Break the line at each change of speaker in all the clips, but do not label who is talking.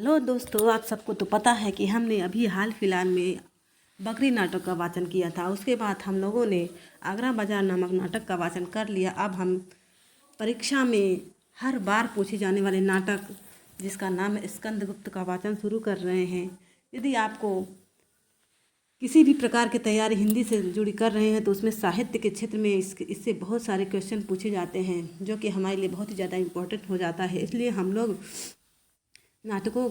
Hello दोस्तों, आप सबको तो पता है कि हमने अभी हाल फिलहाल में बकरी नाटक का वाचन किया था। उसके बाद हम लोगों ने आगरा बाजार नामक नाटक का वाचन कर लिया। अब हम परीक्षा में हर बार पूछे जाने वाले नाटक जिसका नाम है स्कंदगुप्त का वाचन शुरू कर रहे हैं। यदि आपको किसी भी प्रकार की तैयारी हिंदी से जुड़ी कर रहे हैं तो उसमें साहित्य के क्षेत्र में इससे बहुत सारे क्वेश्चन पूछे जाते हैं, जो कि हमारे लिए बहुत ही ज़्यादा इम्पोर्टेंट हो जाता है। इसलिए हम लोग नाटकों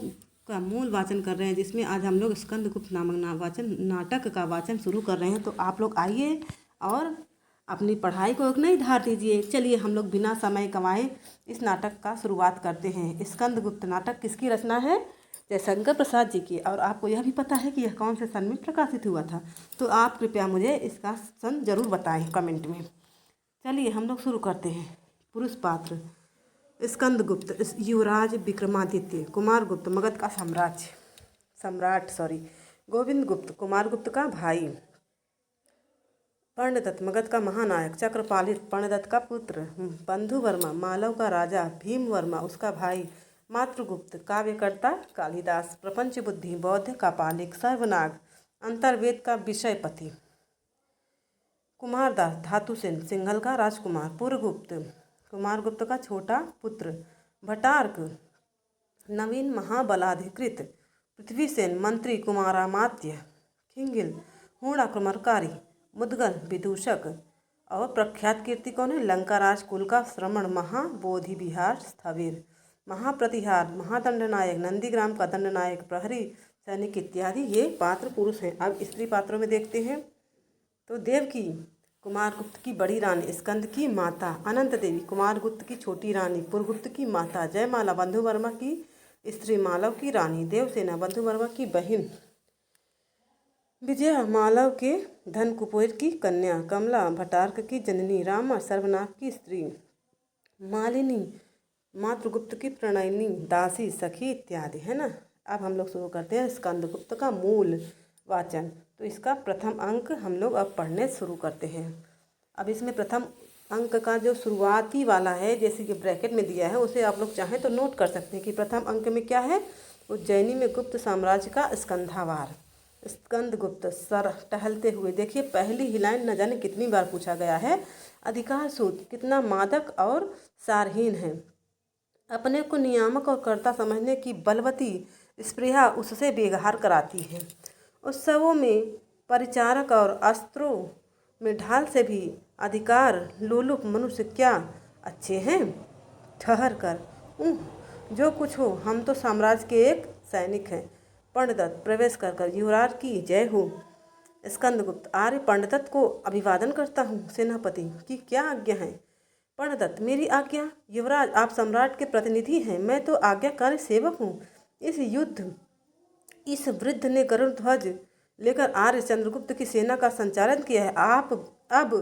का मूल वाचन कर रहे हैं, जिसमें आज हम लोग स्कंदगुप्त नामक नाटक का वाचन शुरू कर रहे हैं। तो आप लोग आइए और अपनी पढ़ाई को नहीं धार दीजिए। चलिए हम लोग बिना समय गंवाए इस नाटक का शुरुआत करते हैं। स्कंदगुप्त नाटक किसकी रचना है? जयशंकर प्रसाद जी की। और आपको यह भी पता है कि यह कौन से सन में प्रकाशित हुआ था? तो आप कृपया मुझे इसका सन जरूर बताएं कमेंट में। चलिए हम लोग शुरू करते हैं। पुरुष पात्र स्कंदगुप्त युवराज विक्रमादित्य, कुमारगुप्त मगध का सम्राट गोविंद गुप्त कुमारगुप्त का भाई, पर्णदत्त मगध का महानायक, चक्रपालित पर्णदत्त का पुत्र, बंधु वर्मा मालव का राजा, भीम वर्मा उसका भाई, मातृगुप्त काव्यकर्ता कालिदास, प्रपंच बुद्धि बौद्ध का पालिक, सर्वनाग अंतर्वेद का विषयपति, कुमारदास धातुसेन सिंघल का राजकुमार, पुरगुप्त कुमारगुप्त का छोटा पुत्र, भटार्क नवीन महाबलाधिकृत, पृथ्वीसेन मंत्री कुमारामात्य, खिंगिल हूण आक्रमणकारी, मुदगल विदूषक और प्रख्यात कीर्ति कौन है? लंकाराज कुल का श्रमण, महाबोधि विहार स्थविर, महाप्रतिहार महादंडनायक, नंदीग्राम का दंडनायक, प्रहरी सैनिक इत्यादि ये पात्र पुरुष हैं। अब स्त्री पात्रों में देखते हैं तो देवकी कुमारगुप्त की बड़ी रानी, स्कंद की माता, अनंत देवी कुमारगुप्त की छोटी रानी, पुरगुप्त की माता, जयमाला बंधु वर्मा की स्त्री मालव की रानी, देवसेना बंधु वर्मा की बहन, विजया मालव के धन कुपोर की कन्या, कमला भटार्क की जननी, रामा सर्वनाग की स्त्री, मालिनी मातृगुप्त की प्रणयनी, दासी सखी इत्यादि, है ना। अब हम लोग शुरू करते हैं स्कंदगुप्त का मूल वाचन। तो इसका प्रथम अंक हम लोग अब पढ़ने शुरू करते हैं। अब इसमें प्रथम अंक का जो शुरुआती वाला है, जैसे कि ब्रैकेट में दिया है, उसे आप लोग चाहें तो नोट कर सकते हैं कि प्रथम अंक में क्या है। उज्जैनी में गुप्त साम्राज्य का स्कंधावार, स्कंदगुप्त सर टहलते हुए। देखिए पहली ही लाइन न जाने कितनी बार पूछा गया है। अधिकार सूत्र कितना मादक और सारहीन है। अपने को नियामक और कर्ता समझने की बलवती स्पृहा उससे बेगहार कराती है। उत्सवों में परिचारक और अस्त्रों में ढाल से भी अधिकार लोलुप मनुष्य क्या अच्छे हैं? ठहर कर जो कुछ हो, हम तो साम्राज्य के एक सैनिक हैं। पर्णदत्त प्रवेश कर युवराज की जय हो। स्कंदगुप्त आर्य पर्णदत्त को अभिवादन करता हूँ। सेनापति की क्या आज्ञा है? पर्णदत्त मेरी आज्ञा। युवराज आप सम्राट के प्रतिनिधि हैं, मैं तो आज्ञाकारी सेवक हूँ। इस वृद्ध ने गरुड़ ध्वज लेकर आर्य चंद्रगुप्त की सेना का संचालन किया है। आप अब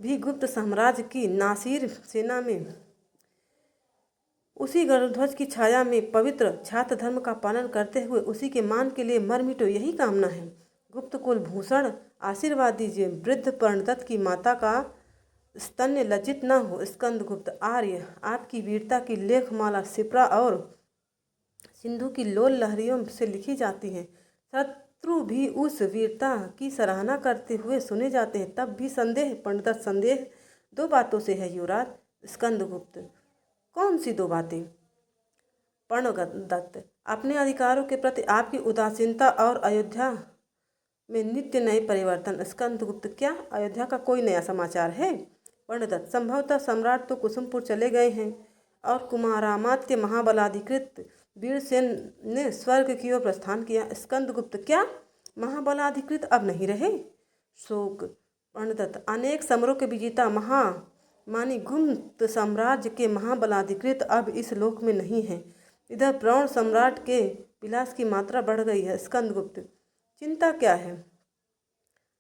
भी गुप्त साम्राज्य की नासिर सेना में उसी गरुड़ध्वज की छाया में पवित्र छात्र धर्म का पालन करते हुए उसी के मान के लिए मर मिटो, यही कामना है। गुप्त कुल भूषण आशीर्वाद दीजिए। वृद्ध पर्णदत्त की माता का स्तन्य लज्जित न हो। स्कंदगुप्त आर्य आपकी वीरता की लेखमाला शिप्रा और सिंधु की लोल लहरियों से लिखी जाती है। शत्रु भी उस वीरता की सराहना करते हुए सुने जाते हैं। तब भी संदेह पंडित संदेह दो बातों से है युवराज। स्कंदगुप्त कौन सी दो बातें? पर्णदत्त अपने अधिकारों के प्रति आपकी उदासीनता और अयोध्या में नित्य नए परिवर्तन। स्कंदगुप्त क्या अयोध्या का कोई नया समाचार है? पर्णदत्त संभवतः सम्राट तो कुसुमपुर चले गए हैं और कुमारामात्य महाबलाधिकृत वीरसेन ने स्वर्ग की ओर प्रस्थान किया। स्कंदगुप्त क्या महाबलाधिकृत अब नहीं रहे? शोक। पर्णदत्त अनेक समरों के विजेता महामानी गुप्त साम्राज्य के महाबलाधिकृत अब इस लोक में नहीं है। इधर प्रौढ़ सम्राट के विलास की मात्रा बढ़ गई है। स्कंदगुप्त चिंता क्या है?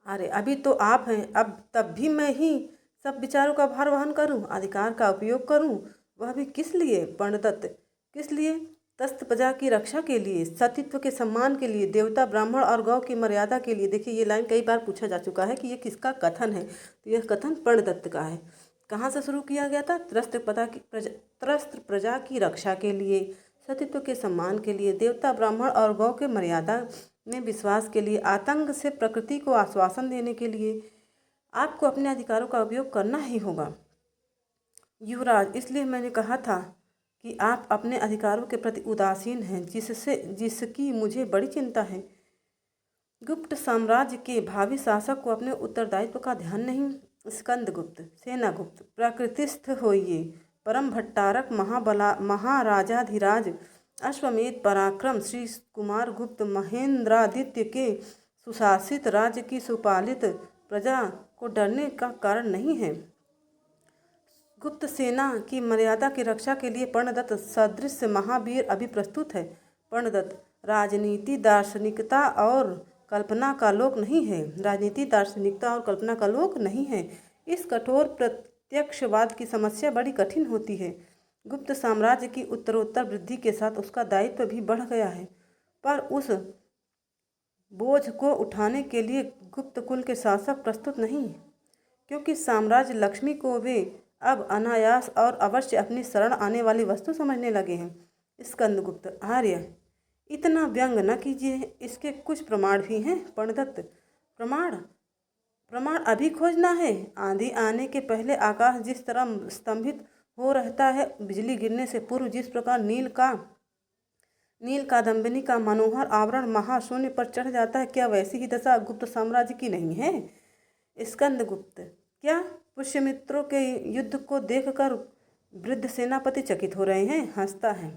अरे अभी तो आप हैं, अब तब भी मैं ही सब विचारों का भार वहन करूं, अधिकार का उपयोग करूं, वह भी किस लिए? पर्णदत्त किस लिए? तस्त प्रजा की रक्षा के लिए, सतीत्व के सम्मान के लिए, देवता ब्राह्मण और गौ की मर्यादा के लिए। देखिए ये लाइन कई बार पूछा जा चुका है कि ये किसका कथन है। तो यह कथन पर्णदत्त का है। कहाँ से शुरू किया गया था? त्रस्त प्रजा की रक्षा के लिए, सतीत्व के सम्मान के लिए, देवता ब्राह्मण और गौ के मर्यादा में विश्वास के लिए, आतंक से प्रकृति को आश्वासन देने के लिए आपको अपने अधिकारों का उपयोग करना ही होगा। युवराज, इसलिए मैंने कहा था कि आप अपने अधिकारों के प्रति उदासीन हैं, जिसकी मुझे बड़ी चिंता है। गुप्त साम्राज्य के भावी शासक को अपने उत्तरदायित्व का ध्यान नहीं। स्कंदगुप्त, सेनागुप्त, प्रकृतिस्थ होइए, परम भट्टारक, महाराजाधिराज, अश्वमेध पराक्रम, श्री कुमार गुप्त, महेंद्रादित्य के सुशासित राज्य की सुपालित प्रजा को डरने का कारण नहीं है। गुप्त सेना की मर्यादा की रक्षा के लिए पर्णदत्त सदृश महावीर अभी प्रस्तुत है। पर्णदत्त राजनीति, दार्शनिकता और कल्पना का लोक नहीं है। राजनीति, दार्शनिकता और कल्पना का लोक नहीं है। इस कठोर प्रत्यक्षवाद की समस्या बड़ी कठिन होती है। गुप्त साम्राज्य की उत्तरोत्तर वृद्धि के साथ उसका दायित्व भी बढ़ गया है, पर उस बोझ को उठाने के लिए गुप्त कुल के शासक प्रस्तुत नहीं, क्योंकि साम्राज्य लक्ष्मी को वे अब अनायास और अवश्य अपनी शरण आने वाली वस्तु समझने लगे हैं। स्कंदगुप्त, आर्य, इतना व्यंग न कीजिए, इसके कुछ प्रमाण भी हैं। पर्णदत्त, प्रमाण अभी खोजना है? आंधी आने के पहले आकाश जिस तरह स्तंभित हो रहता है, बिजली गिरने से पूर्व जिस प्रकार नील कादम्बिनी का मनोहर आवरण महाशून्य पर चढ़ जाता है, क्या वैसी ही दशा गुप्त साम्राज्य की नहीं है? स्कंदगुप्त, क्या पुष्यमित्रों के युद्ध को देखकर वृद्ध सेनापति चकित हो रहे हैं? हंसता है।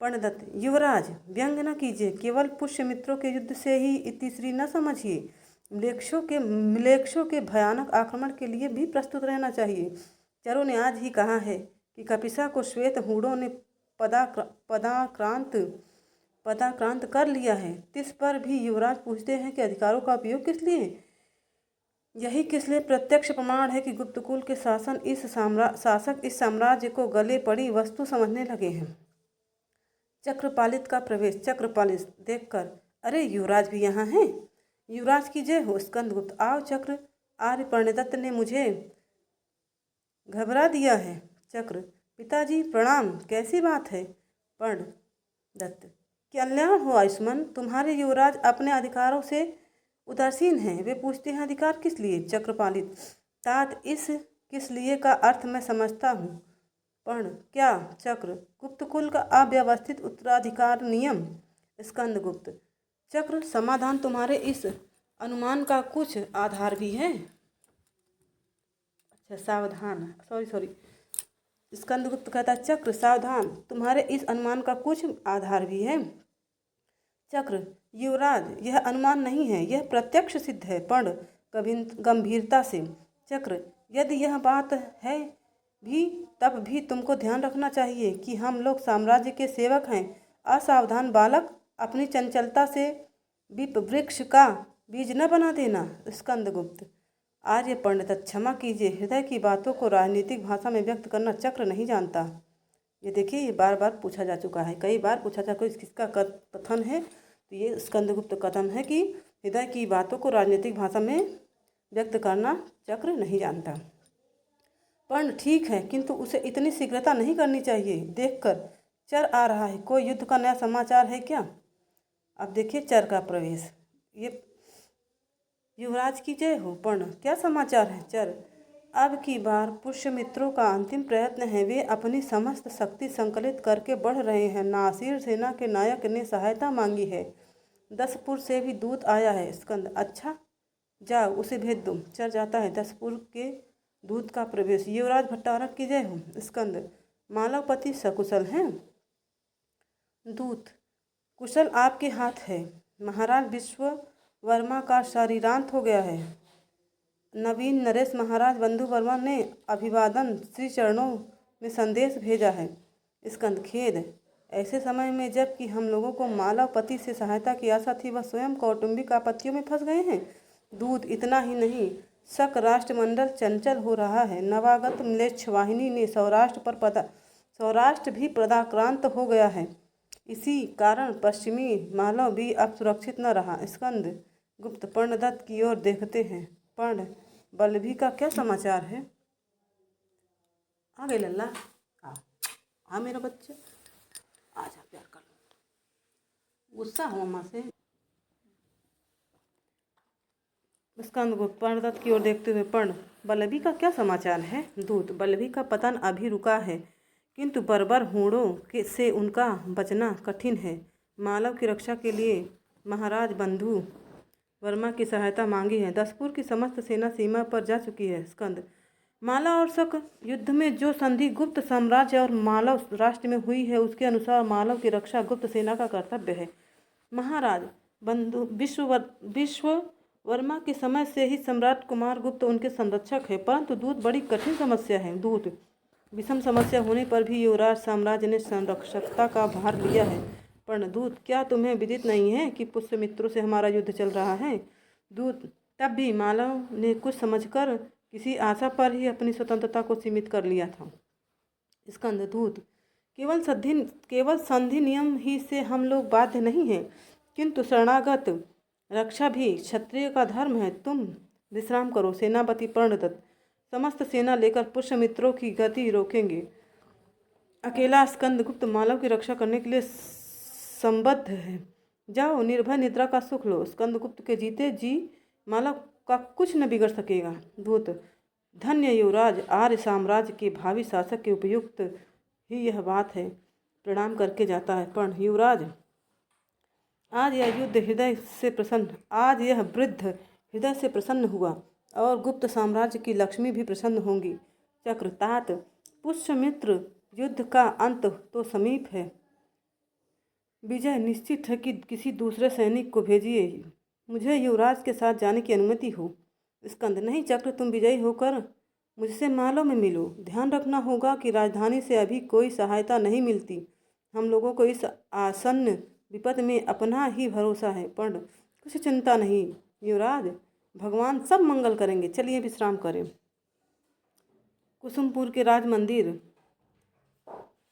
पर्णदत्त, युवराज, व्यंग न कीजिए, केवल पुष्यमित्रों के युद्ध से ही इतिश्री न समझिए। म्लेच्छों के भयानक आक्रमण के लिए भी प्रस्तुत रहना चाहिए। चरों ने आज ही कहा है कि कपिसा को श्वेत हूणों ने पदाक्रांत कर लिया है। तिस पर भी युवराज पूछते हैं कि अधिकारों का उपयोग किस लिए? यही किस लिए प्रत्यक्ष प्रमाण है कि गुप्तकुल के शासक इस साम्राज्य को गले पड़ी वस्तु समझने लगे हैं। चक्रपालित का प्रवेश। चक्रपालित देखकर, अरे युवराज भी यहाँ हैं। युवराज की जय हो। स्कंदगुप्त, आओ चक्र। आर्य, पर्णदत्त ने मुझे घबरा दिया है। चक्र, पिताजी प्रणाम, कैसी बात है? पर्णदत्त, कल्याण हो आयुष्मान। तुम्हारे युवराज अपने अधिकारों से उदासीन हैं, वे पूछते हैं अधिकार किस लिए? चक्रपालित, तात इस किस लिए का अर्थ मैं समझता हूँ। पर्ण, क्या? चक्र, गुप्तकुल का अव्यवस्थित उत्तराधिकार नियम। स्कंदगुप्त, चक्र, समाधान तुम्हारे इस अनुमान का कुछ आधार भी है? अच्छा, सावधान, सॉरी। स्कंदगुप्त कहता है, चक्र सावधान, तुम्हारे इस अनुमान का कुछ आधार भी है? चक्र, युवराज, यह अनुमान नहीं है, यह प्रत्यक्ष सिद्ध है। पर्ण गंभीरता से, चक्र, यदि यह बात है भी तब भी तुमको ध्यान रखना चाहिए कि हम लोग साम्राज्य के सेवक हैं। असावधान बालक अपनी चंचलता से वृक्ष का बीज न बना देना। स्कंदगुप्त, आर्य, पंडित, क्षमा कीजिए, हृदय की बातों को राजनीतिक भाषा में व्यक्त करना चक्र नहीं जानता। ये देखिए, ये बार बार पूछा जा चुका है, कई बार पूछा जा चुका। किसका कथन है? तो ये स्कंदगुप्त कथन है कि हृदय की बातों को राजनीतिक भाषा में व्यक्त करना चक्र नहीं जानता। पर्ण, ठीक है, किंतु उसे इतनी शीघ्रता नहीं करनी चाहिए। देखकर चर आ रहा है, कोई युद्ध का नया समाचार है क्या? अब देखिए चर का प्रवेश। ये युवराज की जय हो। पर्ण, क्या समाचार है? चर, अब की बार पुष्यमित्रों का अंतिम प्रयत्न है, वे अपनी समस्त शक्ति संकलित करके बढ़ रहे हैं। नासिर सेना के नायक ने सहायता मांगी है। दसपुर से भी दूत आया है। स्कंद, अच्छा, जाओ उसे भेज दो। चर जाता है। दसपुर के दूत का प्रवेश। युवराज भट्टारक की जय हो। स्कंद, मालवपति सकुशल हैं? दूत, कुशल आपके हाथ है। महाराज विश्ववर्मा का शरीरांत हो गया है। नवीन नरेश महाराज बंधु वर्मा ने अभिवादन श्री चरणों में संदेश भेजा है। स्कंद, खेद, ऐसे समय में जबकि हम लोगों को मालवपति से सहायता की आशा थी, वह स्वयं कौटुंबिक आपत्तियों में फंस गए हैं। दूत, इतना ही नहीं, शक राष्ट्रमंडल चंचल हो रहा है। नवागत म्लेच्छ वाहिनी ने सौराष्ट्र भी पदाक्रांत हो गया है। इसी कारण पश्चिमी मालव भी अब सुरक्षित न रहा। स्कंद गुप्त पर्णदत्त की ओर देखते हैं। पर्ण, बल्लभी का क्या समाचार है? आ गए लल्ला, आ मेरा बच्चा, आजा प्यार कर लो, गुस्सा हो अम्मा से। स्कंद को पर्णदत्त की ओर देखते हुए, पर्ण, बल्लभी का क्या समाचार है? दूत, बल्लभी का पतन अभी रुका है, किंतु बर्बर होड़ों से उनका बचना कठिन है। मालव की रक्षा के लिए महाराज बंधु वर्मा की सहायता मांगी है। दसपुर की समस्त सेना सीमा पर जा चुकी है। स्कंद, माला और शक युद्ध में जो संधि गुप्त साम्राज्य और मालव राष्ट्र में हुई है, उसके अनुसार मालव की रक्षा गुप्त सेना का कर्तव्य है। महाराज बंधु विश्ववर्मा के समय से ही सम्राट कुमार गुप्त उनके संरक्षक है, परंतु दूत, बड़ी कठिन समस्या है। दूत, विषम समस्या होने पर भी युवराज साम्राज्य ने संरक्षकता का भार लिया है। पर्णदूत, क्या तुम्हें विदित नहीं है कि पुष्यमित्रों से हमारा युद्ध चल रहा है? दूत, तब भी मालव ने कुछ समझकर किसी आशा पर ही अपनी स्वतंत्रता को सीमित कर लिया था। स्कंद, दूत, केवल संधि नियम ही से हम लोग बाध्य नहीं हैं, किंतु शरणागत रक्षा भी क्षत्रिय का धर्म है। तुम विश्राम करो। सेनापति पर्णदत्त समस्त सेना लेकर पुष्यमित्रों की गति रोकेंगे। अकेला स्कंदगुप्त मालव की रक्षा करने के लिए संबद्ध है। जाओ, निर्भय निद्रा का सुख लो। स्कंदगुप्त के जीते जी मालव का कुछ न बिगड़ सकेगा। दूत, धन्य युवराज, आर्य साम्राज्य के भावी शासक के उपयुक्त ही यह बात है। प्रणाम करके जाता है। पर्ण, युवराज, आज यह वृद्ध हृदय से प्रसन्न हुआ और गुप्त साम्राज्य की लक्ष्मी भी प्रसन्न होंगी। चक्रतात, पुष्यमित्र युद्ध का अंत तो समीप है। विजय निश्चित है कि किसी दूसरे सैनिक को भेजिए। मुझे युवराज के साथ जाने की अनुमति हो। स्कंद, नहीं चक्र, तुम विजयी होकर मुझसे मालव में मिलो। ध्यान रखना होगा कि राजधानी से अभी कोई सहायता नहीं मिलती। हम लोगों को इस आसन्न विपद में अपना ही भरोसा है। पर्ण, कुछ चिंता नहीं युवराज, भगवान सब मंगल करेंगे। चलिए विश्राम करें। कुसुमपुर के राज मंदिर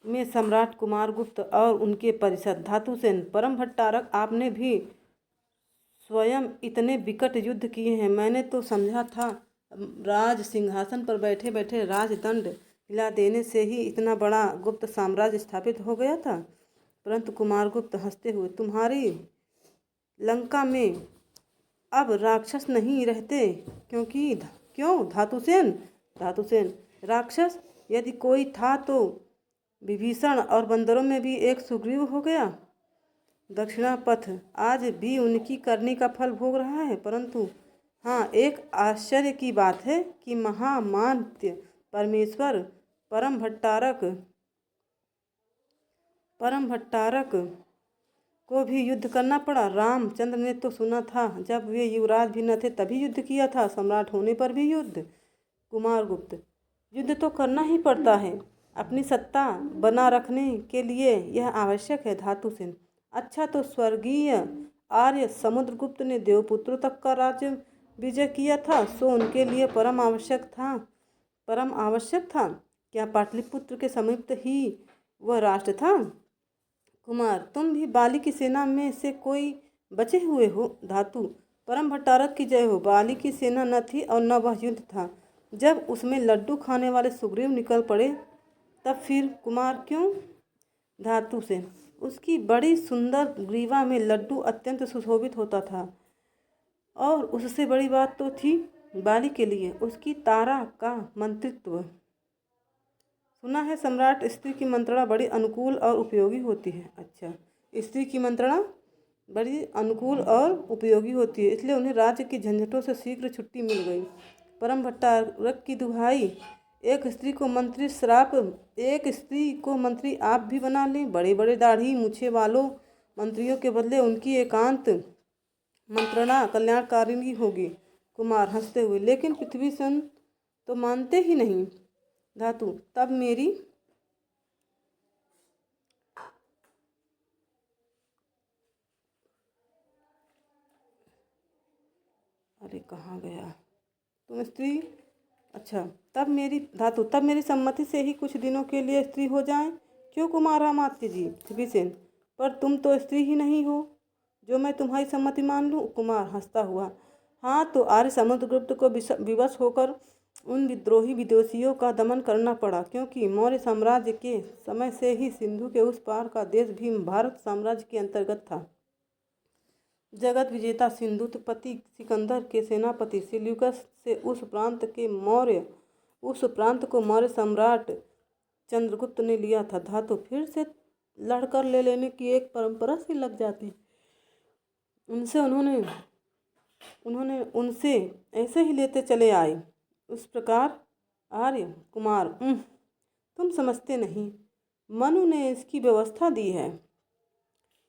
में सम्राट कुमार गुप्त और उनके परिषद धातुसेन, परम भट्टारक, आपने भी स्वयं इतने विकट युद्ध किए हैं। मैंने तो समझा था राज सिंहासन पर बैठे बैठे राजदंड हिला देने से ही इतना बड़ा गुप्त साम्राज्य स्थापित हो गया था, परंतु कुमार गुप्त हंसते हुए, तुम्हारी लंका में अब राक्षस नहीं रहते, क्यों धातुसेन, राक्षस यदि कोई था तो विभीषण, और बंदरों में भी एक सुग्रीव हो गया। दक्षिणापथ आज भी उनकी करनी का फल भोग रहा है, परंतु हाँ, एक आश्चर्य की बात है कि महामान्य परमेश्वर परम भट्टारक को भी युद्ध करना पड़ा। रामचंद्र ने तो सुना था जब वे युवराज भी न थे तभी युद्ध किया था, सम्राट होने पर भी युद्ध। कुमार गुप्त, युद्ध तो करना ही पड़ता है, अपनी सत्ता बना रखने के लिए यह आवश्यक है। धातुसेन, अच्छा, तो स्वर्गीय आर्य समुद्रगुप्त ने देवपुत्रों तक का राज्य विजय किया था, सो उनके लिए परम आवश्यक था। क्या पाटलिपुत्र के समीप ही वह राष्ट्र था? कुमार, तुम भी बाली की सेना में से कोई बचे हुए हो। धातु, परम भट्टारक की जय हो। बाली की सेना न थी और न वह युद्ध था। जब उसमें लड्डू खाने वाले सुग्रीव निकल पड़े तब फिर कुमार क्यों? धातुसेन, उसकी बड़ी सुंदर ग्रीवा में लड्डू अत्यंत सुशोभित होता था, और उससे बड़ी बात तो थी बाली के लिए उसकी तारा का मंत्रित्व। सुना है सम्राट, स्त्री की मंत्रणा बड़ी अनुकूल और उपयोगी होती है। अच्छा, स्त्री की मंत्रणा बड़ी अनुकूल और उपयोगी होती है, इसलिए उन्हें राज्य की झंझटों से शीघ्र छुट्टी मिल गई। परम भट्टारक की दुहाई, एक स्त्री को मंत्री आप भी बना लें। बड़े बड़े दाढ़ी मूछे वालों मंत्रियों के बदले उनकी एकांत मंत्रणा कल्याणकारिणी होगी। कुमार हंसते हुए, लेकिन पृथ्वीसेन तो मानते ही नहीं। धातु, तब मेरी कहाँ गया तुम स्त्री? अच्छा, तब मेरी सम्मति से ही कुछ दिनों के लिए स्त्री हो जाएं। क्यों कुमार अमात्य जी? पृथ्वीसेन, पर तुम तो स्त्री ही नहीं हो जो मैं तुम्हारी सम्मति मान लूं। कुमार हंसता हुआ, हाँ, तो आर्य समुद्रगुप्त को विवश होकर उन विद्रोही विदेशियों का दमन करना पड़ा, क्योंकि मौर्य साम्राज्य के समय से ही सिंधु के उस पार का देश भी भारत साम्राज्य के अंतर्गत था। जगत विजेता सिंधुपति सिकंदर के सेनापति सेल्यूकस से उस प्रांत को मौर्य सम्राट चंद्रगुप्त ने लिया था। धातु फिर से लड़कर ले लेने की एक परंपरा सी लग जाती। उन्होंने उनसे ऐसे ही लेते चले आए। उस प्रकार आर्य कुमार, तुम समझते नहीं, मनु ने इसकी व्यवस्था दी है।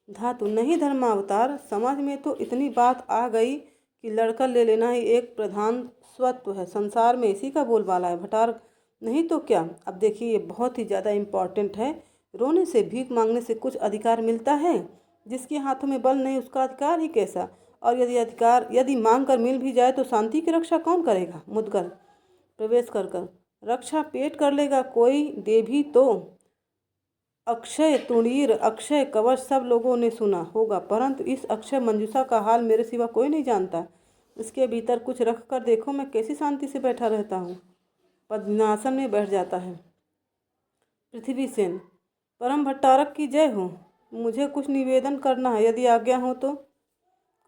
धातु नहीं धर्मावतार, समाज में तो इतनी बात आ गई कि लड़कर ले लेना ही एक प्रधान स्वत्व है। संसार में इसी का बोलबाला है। भटार नहीं तो क्या। अब देखिए, ये बहुत ही ज़्यादा इम्पॉर्टेंट है। रोने से, भीख मांगने से कुछ अधिकार मिलता है? जिसके हाथों में बल नहीं उसका अधिकार ही कैसा। और यदि मांग कर मिल भी जाए तो शांति की रक्षा कौन करेगा? मुद्गल प्रवेश कर रक्षा पेट कर लेगा, कोई दे भी तो। अक्षय तुणीर, अक्षय कवच सब लोगों ने सुना होगा, परंतु इस अक्षय मंजूषा का हाल मेरे सिवा कोई नहीं जानता। इसके भीतर कुछ रख कर देखो, मैं कैसी शांति से बैठा रहता हूँ। पद्मासन में बैठ जाता है। पृथ्वीसेन, परम भट्टारक की जय हो। मुझे कुछ निवेदन करना है, यदि आज्ञा हो तो।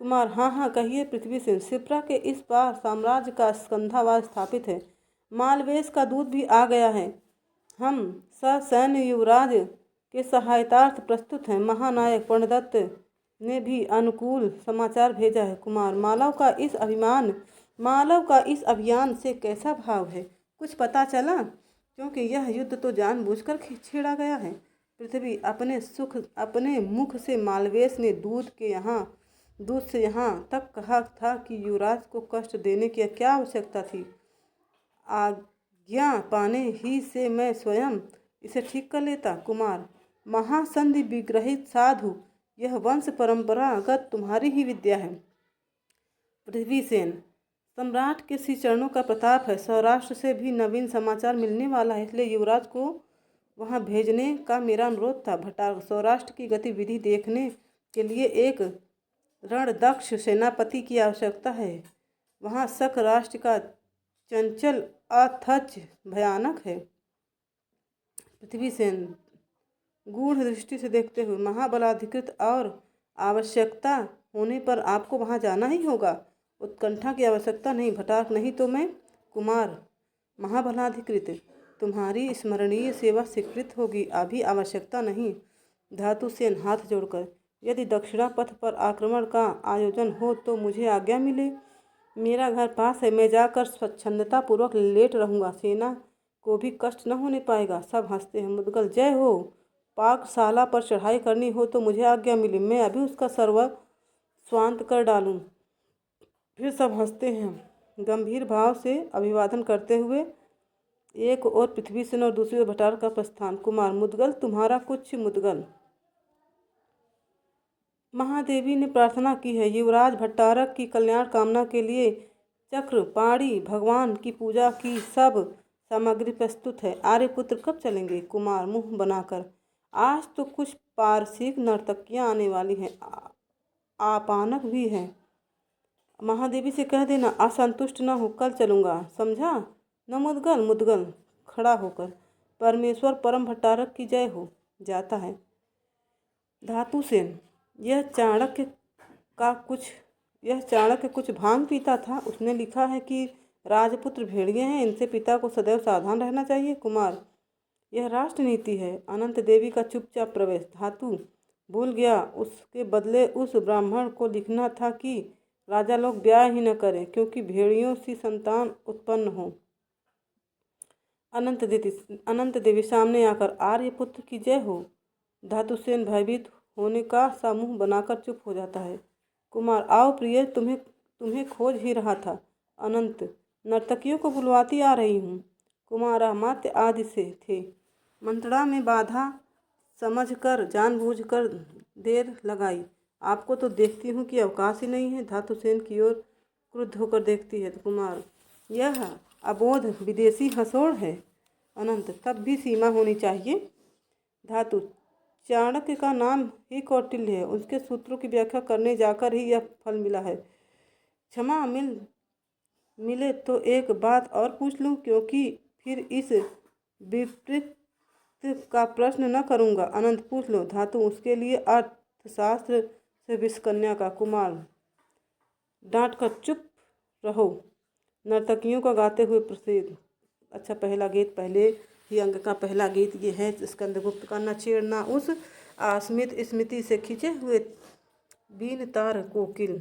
कुमार, हाँ कहिए पृथ्वीसेन। शिप्रा के इस पार साम्राज्य का स्कंधावाद स्थापित है। मालवेश का दूध भी आ गया है। हम ससैन्य युवराज के सहायतार्थ प्रस्तुत हैं। महानायक प्रणदत्त ने भी अनुकूल समाचार भेजा है। कुमार, मालव का इस अभियान से कैसा भाव है, कुछ पता चला? क्योंकि यह युद्ध तो जानबूझकर छेड़ा गया है। पृथ्वी, अपने मुख से मालवेश ने दूध से यहाँ तक कहा था कि युवराज को कष्ट देने की क्या आवश्यकता थी। आज्ञा पाने ही से मैं स्वयं इसे ठीक कर लेता। कुमार, महासंधि विग्रहित साधु, यह वंश परंपरागत तुम्हारी ही विद्या है। पृथ्वीसेन, सम्राट के श्री चरणों का प्रताप है। सौराष्ट्र से भी नवीन समाचार मिलने वाला है, इसलिए युवराज को वहां भेजने का मेरा अनुरोध था। भट्टारक, सौराष्ट्र की गतिविधि देखने के लिए एक रणदक्ष सेनापति की आवश्यकता है। वहां शक राष्ट्र का चंचल अथच भयानक है। पृथ्वीसेन गूढ़ दृष्टि से देखते हुए, महाबलाधिकृत और आवश्यकता होने पर आपको वहां जाना ही होगा। उत्कंठा की आवश्यकता नहीं भटारक, नहीं तो मैं। कुमार, महाबलाधिकृत, तुम्हारी स्मरणीय सेवा स्वीकृत होगी, अभी आवश्यकता नहीं। धातुसेन हाथ जोड़कर, यदि दक्षिणा पथ पर आक्रमण का आयोजन हो तो मुझे आज्ञा मिले। मेरा घर पास है, मैं जाकर स्वच्छंदता पूर्वक लेट रहूँगा। सेना को भी कष्ट न होने पाएगा। सब हंसते हैं। मुद्गल, जय हो। पाकशाला पर चढ़ाई करनी हो तो मुझे आज्ञा मिले, मैं अभी उसका सर्व स्वांत कर डालूं। फिर सब हंसते हैं। गंभीर भाव से अभिवादन करते हुए एक और पृथ्वीसेन और दूसरी ओर भटारक का प्रस्थान। कुमार, मुद्गल तुम्हारा कुछ। मुद्गल, महादेवी ने प्रार्थना की है। युवराज भट्टारक की कल्याण कामना के लिए चक्रपाणी भगवान की पूजा की सब सामग्री प्रस्तुत है। आर्यपुत्र कब चलेंगे? कुमार मुंह बनाकर, आज तो कुछ पारसिक नर्तकियां आने वाली हैं, आपानक भी हैं। महादेवी से कह देना असंतुष्ट न हो, कल चलूँगा, समझा न? मुद्गल खड़ा होकर, परमेश्वर परम भट्टारक की जय हो, जाता है। धातुसेन, यह चाणक्य कुछ भांग पीता था। उसने लिखा है कि राजपुत्र भेड़िए हैं, इनसे पिता को सदैव सावधान रहना चाहिए। कुमार, यह राष्ट्रनीति है। अनंत देवी का चुपचाप प्रवेश। धातु भूल गया, उसके बदले उस ब्राह्मण को लिखना था कि राजा लोग ब्याह ही न करें, क्योंकि भेड़ियों सी संतान उत्पन्न हो। अनंत देवी सामने आकर, आर्यपुत्र की जय हो। धातुसेन भयभीत होने का सा मुंह बनाकर चुप हो जाता है। कुमार, आओ प्रिय, तुम्हें खोज ही रहा था। अनंत, नर्तकियों को बुलवाती आ रही हूँ। कुमार, अमात्य आदि से थे। मंत्रणा में बाधा समझकर जानबूझकर देर लगाई। आपको तो देखती हूँ कि अवकाश ही नहीं है। धातुसेन की ओर क्रुद्ध होकर देखती है। कुमार, यह अबोध विदेशी हंसोड़ है। अनंत, तब भी सीमा होनी चाहिए। धातु, चाणक्य का नाम ही कौटिल्य है, उसके सूत्रों की व्याख्या करने जाकर ही यह फल मिला है। क्षमा मिल मिले तो एक बात और पूछ लूँ, क्योंकि फिर इस विपरीत का प्रश्न न करूँगा। अनंत पूछ लो। धातु उसके लिए अर्थशास्त्र से विषकन्या का कुमार डांट कर चुप रहो। नर्तकियों का गाते हुए प्रसिद्ध। अच्छा, पहला गीत पहले ही अंक का पहला गीत ये है स्कंदगुप्त का। न छेड़ना उस अस्मित स्मृति से खिंचे हुए बीन तार कोकिल,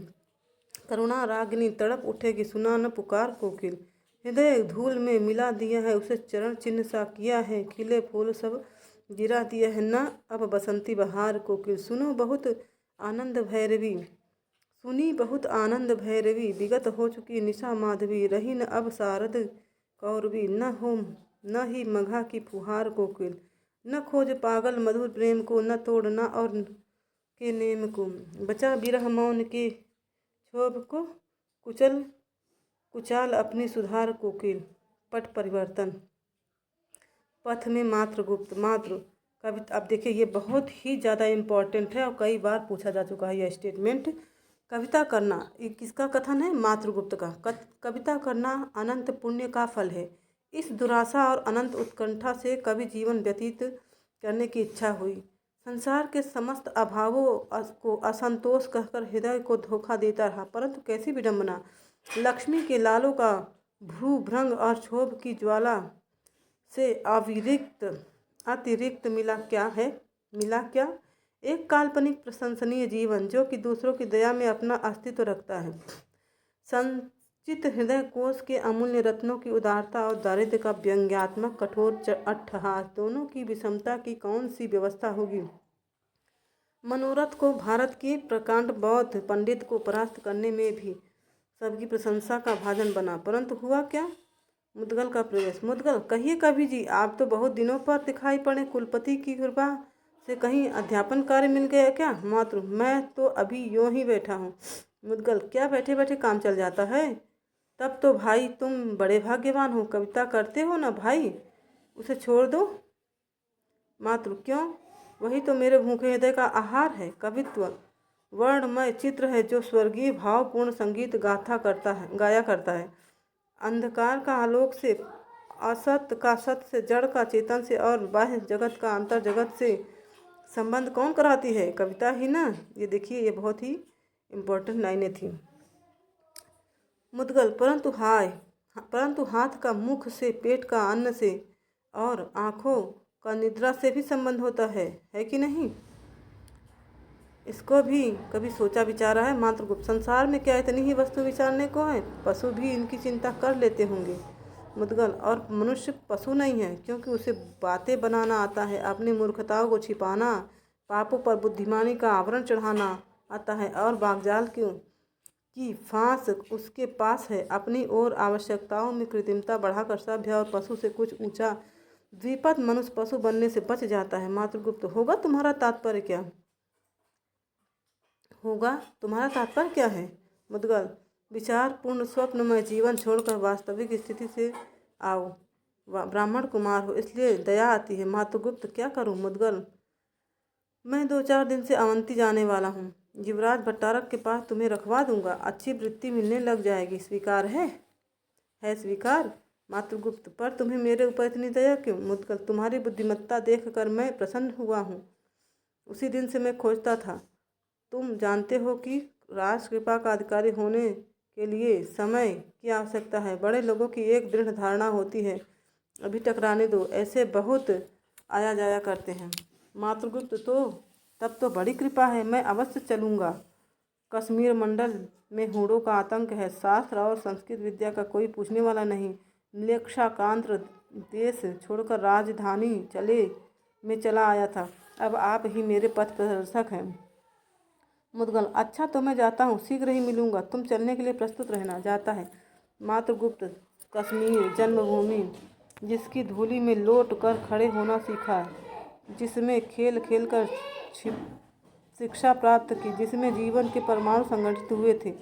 करुणा रागिनी तड़प उठेगी सुना न पुकार कोकिल। हृदय धूल में मिला दिया है उसे चरण चिन्ह सा किया है, खिले फूल सब गिरा दिया है न अब बसंती बहार कोकिल। सुनो बहुत आनंद भैरवी, सुनी बहुत आनंद भैरवी, विगत हो चुकी निशा माधवी, रही न अब शारद कौरवी, न ही मघा की फुहार कोकिल। न खोज पागल मधुर प्रेम को, न तोड़ना और के नेम को, बचा बिरह मौन के क्षोभ को, कुचाल अपनी सुधार कोकिल। पट परिवर्तन। पथ में मातृगुप्त। मातृ कविता, अब देखिए ये बहुत ही ज़्यादा इम्पॉर्टेंट है और कई बार पूछा जा चुका है यह स्टेटमेंट। कविता करना, ये किसका कथन है? मातृगुप्त का। कविता करना अनंत पुण्य का फल है। इस दुराशा और अनंत उत्कंठा से कवि जीवन व्यतीत करने की इच्छा हुई। संसार के समस्त अभावों को असंतोष कहकर हृदय को धोखा देता रहा, परंतु कैसी विडंबना! लक्ष्मी के लालों का भ्रू भ्रंग और क्षोभ की ज्वाला से अतिरिक्त मिला क्या? एक काल्पनिक प्रशंसनीय जीवन जो कि दूसरों की दया में अपना अस्तित्व रखता है। संचित हृदय कोश के अमूल्य रत्नों की उदारता और दारिद्र्य का व्यंग्यात्मक कठोर अट्टहास, दोनों की विषमता की कौन सी व्यवस्था होगी? मनोरथ को भारत के प्रकांड बौद्ध पंडित को परास्त करने में भी सबकी प्रशंसा का भाजन बना, परंतु हुआ क्या? मुद्गल का प्रवेश। मुद्गल, कहिए कवि जी, आप तो बहुत दिनों पर दिखाई पड़े, कुलपति की कृपा से कहीं अध्यापन कार्य मिल गया क्या? मातृ, मैं तो अभी यूँ ही बैठा हूँ। मुद्गल, क्या बैठे बैठे काम चल जाता है? तब तो भाई तुम बड़े भाग्यवान हो, कविता करते हो ना भाई, उसे छोड़ दो। मातृ, क्यों? वही तो मेरे भूखे हृदय का आहार है। कवित्व वर्णमय चित्र है जो स्वर्गीय भावपूर्ण संगीत गाया करता है। अंधकार का आलोक से, असत का सत से, जड़ का चेतन से और बाह्य जगत का अंतर जगत से संबंध कौन कराती है? कविता ही ना। ये देखिए, ये बहुत ही इम्पोर्टेंट लाइनें थी। मुद्गल, परंतु हाथ का मुख से, पेट का अन्न से और आँखों का निद्रा से भी संबंध होता है कि नहीं? इसको भी कभी सोचा विचारा है? मातृगुप्त, संसार में क्या इतनी ही वस्तु विचारने को है? पशु भी इनकी चिंता कर लेते होंगे। मुद्गल, और मनुष्य पशु नहीं है, क्योंकि उसे बातें बनाना आता है, अपनी मूर्खताओं को छिपाना, पापों पर बुद्धिमानी का आवरण चढ़ाना आता है, और बागजाल की फांस उसके पास है। अपनी और आवश्यकताओं में कृत्रिमता बढ़ाकर सभ्य और पशु से कुछ ऊंचा द्विपद मनुष्य पशु बनने से बच जाता है। मातृगुप्त, होगा तुम्हारा तात्पर्य क्या है? मुद्गल, विचारपूर्ण स्वप्नमय जीवन छोड़कर वास्तविक स्थिति से आओ। ब्राह्मण कुमार हो इसलिए दया आती है। मातृगुप्त, क्या करूं? मुद्गल, मैं 2-4 दिन से अवंती जाने वाला हूँ। युवराज भट्टारक के पास तुम्हें रखवा दूंगा, अच्छी वृत्ति मिलने लग जाएगी। स्वीकार है स्वीकार। मातृगुप्त, पर तुम्हें मेरे ऊपर इतनी दया क्यों? मुद्गल, तुम्हारी बुद्धिमत्ता देखकर मैं प्रसन्न हुआ हूँ। उसी दिन से मैं खोजता था। तुम जानते हो कि राज कृपा का अधिकारी होने के लिए समय की आवश्यकता है। बड़े लोगों की एक दृढ़ धारणा होती है, अभी टकराने दो, ऐसे बहुत आया जाया करते हैं। मातृगुप्त, तो तब तो बड़ी कृपा है, मैं अवश्य चलूँगा। कश्मीर मंडल में हूणों का आतंक है, शास्त्र और संस्कृत विद्या का कोई पूछने वाला नहीं। निरक्षाकांत्र देश छोड़कर राजधानी में चला आया था, अब आप ही मेरे पथ प्रदर्शक हैं। मुद्गल, अच्छा तो मैं जाता हूँ, शीघ्र ही मिलूँगा, तुम चलने के लिए प्रस्तुत रहना। जाता है। मातृगुप्त कश्मीर जन्मभूमि, जिसकी धूलि में लौट कर खड़े होना सीखा, जिसमें खेल खेल कर शिक्षा प्राप्त की, जिसमें जीवन के परमाणु संगठित हुए थे,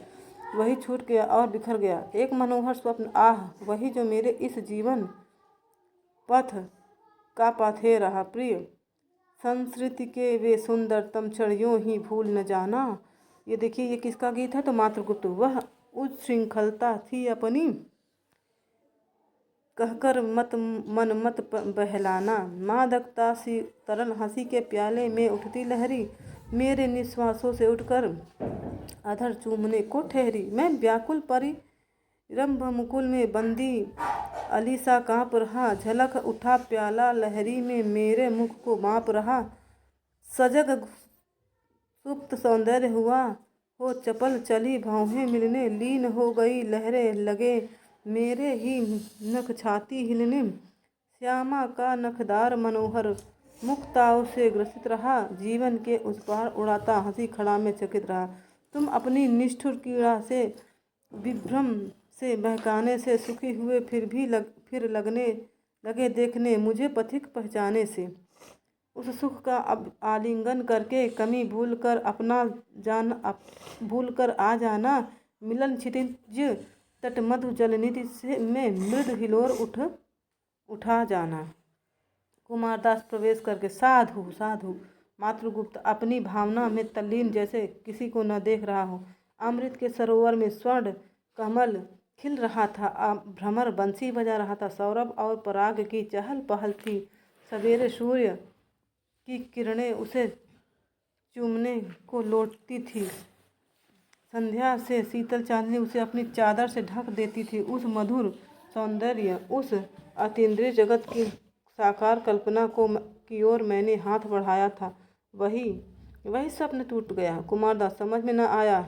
वही छूट गया और बिखर गया। एक मनोहर स्वप्न, आह, वही जो मेरे इस जीवन पथ का पाथेय रहा। प्रिय संस्कृति के वे सुंदरतम क्षण यूं ही भूल न जाना। ये देखिए, ये किसका गीत है? तो मातृगुप्त। वह उच्छृंखलता थी अपनी, कहकर मन मत बहलाना। मादकता सी तरल हंसी के प्याले में उठती लहरी मेरे निश्वासों से उठकर अधर चूमने को ठहरी। मैं व्याकुल परी रंभ मुकुल में बंदी अलीसा काँप रहा। झलक उठा प्याला लहरी में मेरे मुख को माप रहा। सजग सुप्त सौंदर्य हुआ हो चपल चली भौहें मिलने। लीन हो गई लहरें लगे मेरे ही नख छाती हिलने। श्यामा का नखदार मनोहर मुक्ताओं से ग्रसित रहा। जीवन के उस पार उड़ाता हंसी खड़ा में चकित रहा। तुम अपनी निष्ठुर कीड़ा से विभ्रम से बहकाने से सुखी हुए, फिर लगने लगे देखने मुझे पथिक पहचाने से। उस सुख का अब आलिंगन करके कमी भूल कर आ जाना। मिलन क्षितिज तट मधु जलनिधि से में मृद हिलोर उठा जाना। कुमारदास प्रवेश करके साधु साधु। मातृगुप्त अपनी भावना में तल्लीन जैसे किसी को न देख रहा हो। अमृत के सरोवर में स्वर्ण कमल खिल रहा था। भ्रमर बंसी बजा रहा था। सौरभ और पराग की चहल पहल थी। सवेरे सूर्य की किरणें उसे चूमने को लौटती थी। संध्या से शीतल चांदनी उसे अपनी चादर से ढक देती थी। उस मधुर सौंदर्य, उस अतीन्द्रिय जगत की साकार कल्पना की ओर मैंने हाथ बढ़ाया था। वही स्वप्न टूट गया। कुमारदास समझ में न आया।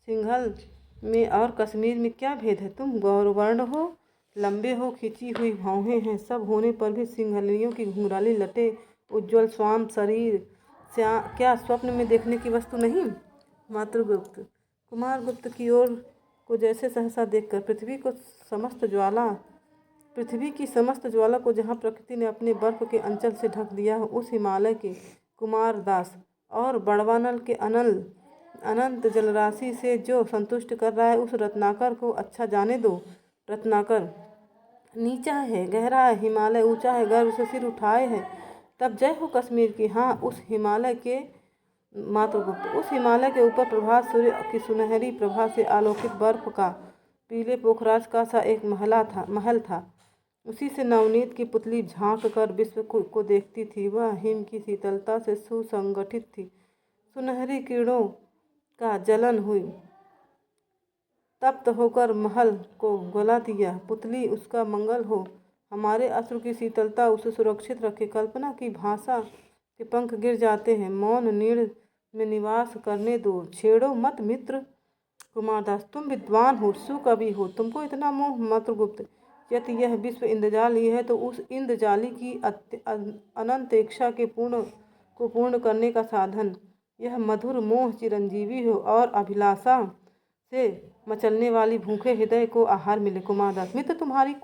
सिंघल में और कश्मीर में क्या भेद है? तुम गौरवर्ण हो, लंबे हो, खिंची हुई भौहें हैं। सब होने पर भी सिंघलियों की घुंघराली लटे, उज्ज्वल स्वाम शरीर क्या स्वप्न में देखने की वस्तु नहीं? मातृगुप्त कुमारगुप्त की ओर को जैसे सहसा देखकर पृथ्वी की समस्त ज्वाला को जहाँ प्रकृति ने अपने बर्फ के अंचल से ढक दिया हो, उस हिमालय के कुमारदास और बड़वानल के अनंत जलराशि से जो संतुष्ट कर रहा है, उस रत्नाकर को अच्छा जाने दो। रत्नाकर नीचा है, गहरा है, हिमालय ऊंचा है, गर्व से सिर उठाए है। तब जय हो कश्मीर की। हाँ, उस हिमालय के मातृगुप्त, उस हिमालय के ऊपर प्रभात सूर्य की सुनहरी प्रभा से आलोकित बर्फ का पीले पोखराज का सा एक महल था। उसी से नवनीत की पुतली झांक कर विश्व को देखती थी। वह हिम की शीतलता से सुसंगठित थी। सुनहरी किरणों का जलन हुई, तप्त होकर महल को गला दिया। पुतली उसका मंगल हो, हमारे अश्रु की शीतलता उसे सुरक्षित रखे। कल्पना की भाषा के पंख गिर जाते हैं। मौन नीड़ में निवास करने दो, छेड़ो मत मित्र। कुमारदास तुम विद्वान हो, सुकवि हो, तुमको इतना मोह? मातृगुप्त यदि यह विश्व इंद्रजाली है तो उस इंद्रजाली की अनंत इच्छा के पूर्ण करने का साधन यह मधुर मोह चिरंजीवी हो और अभिलाषा से मचलने वाली भूखे हृदय को आहार मिले। कुमारदास मित्र, तुम्हारी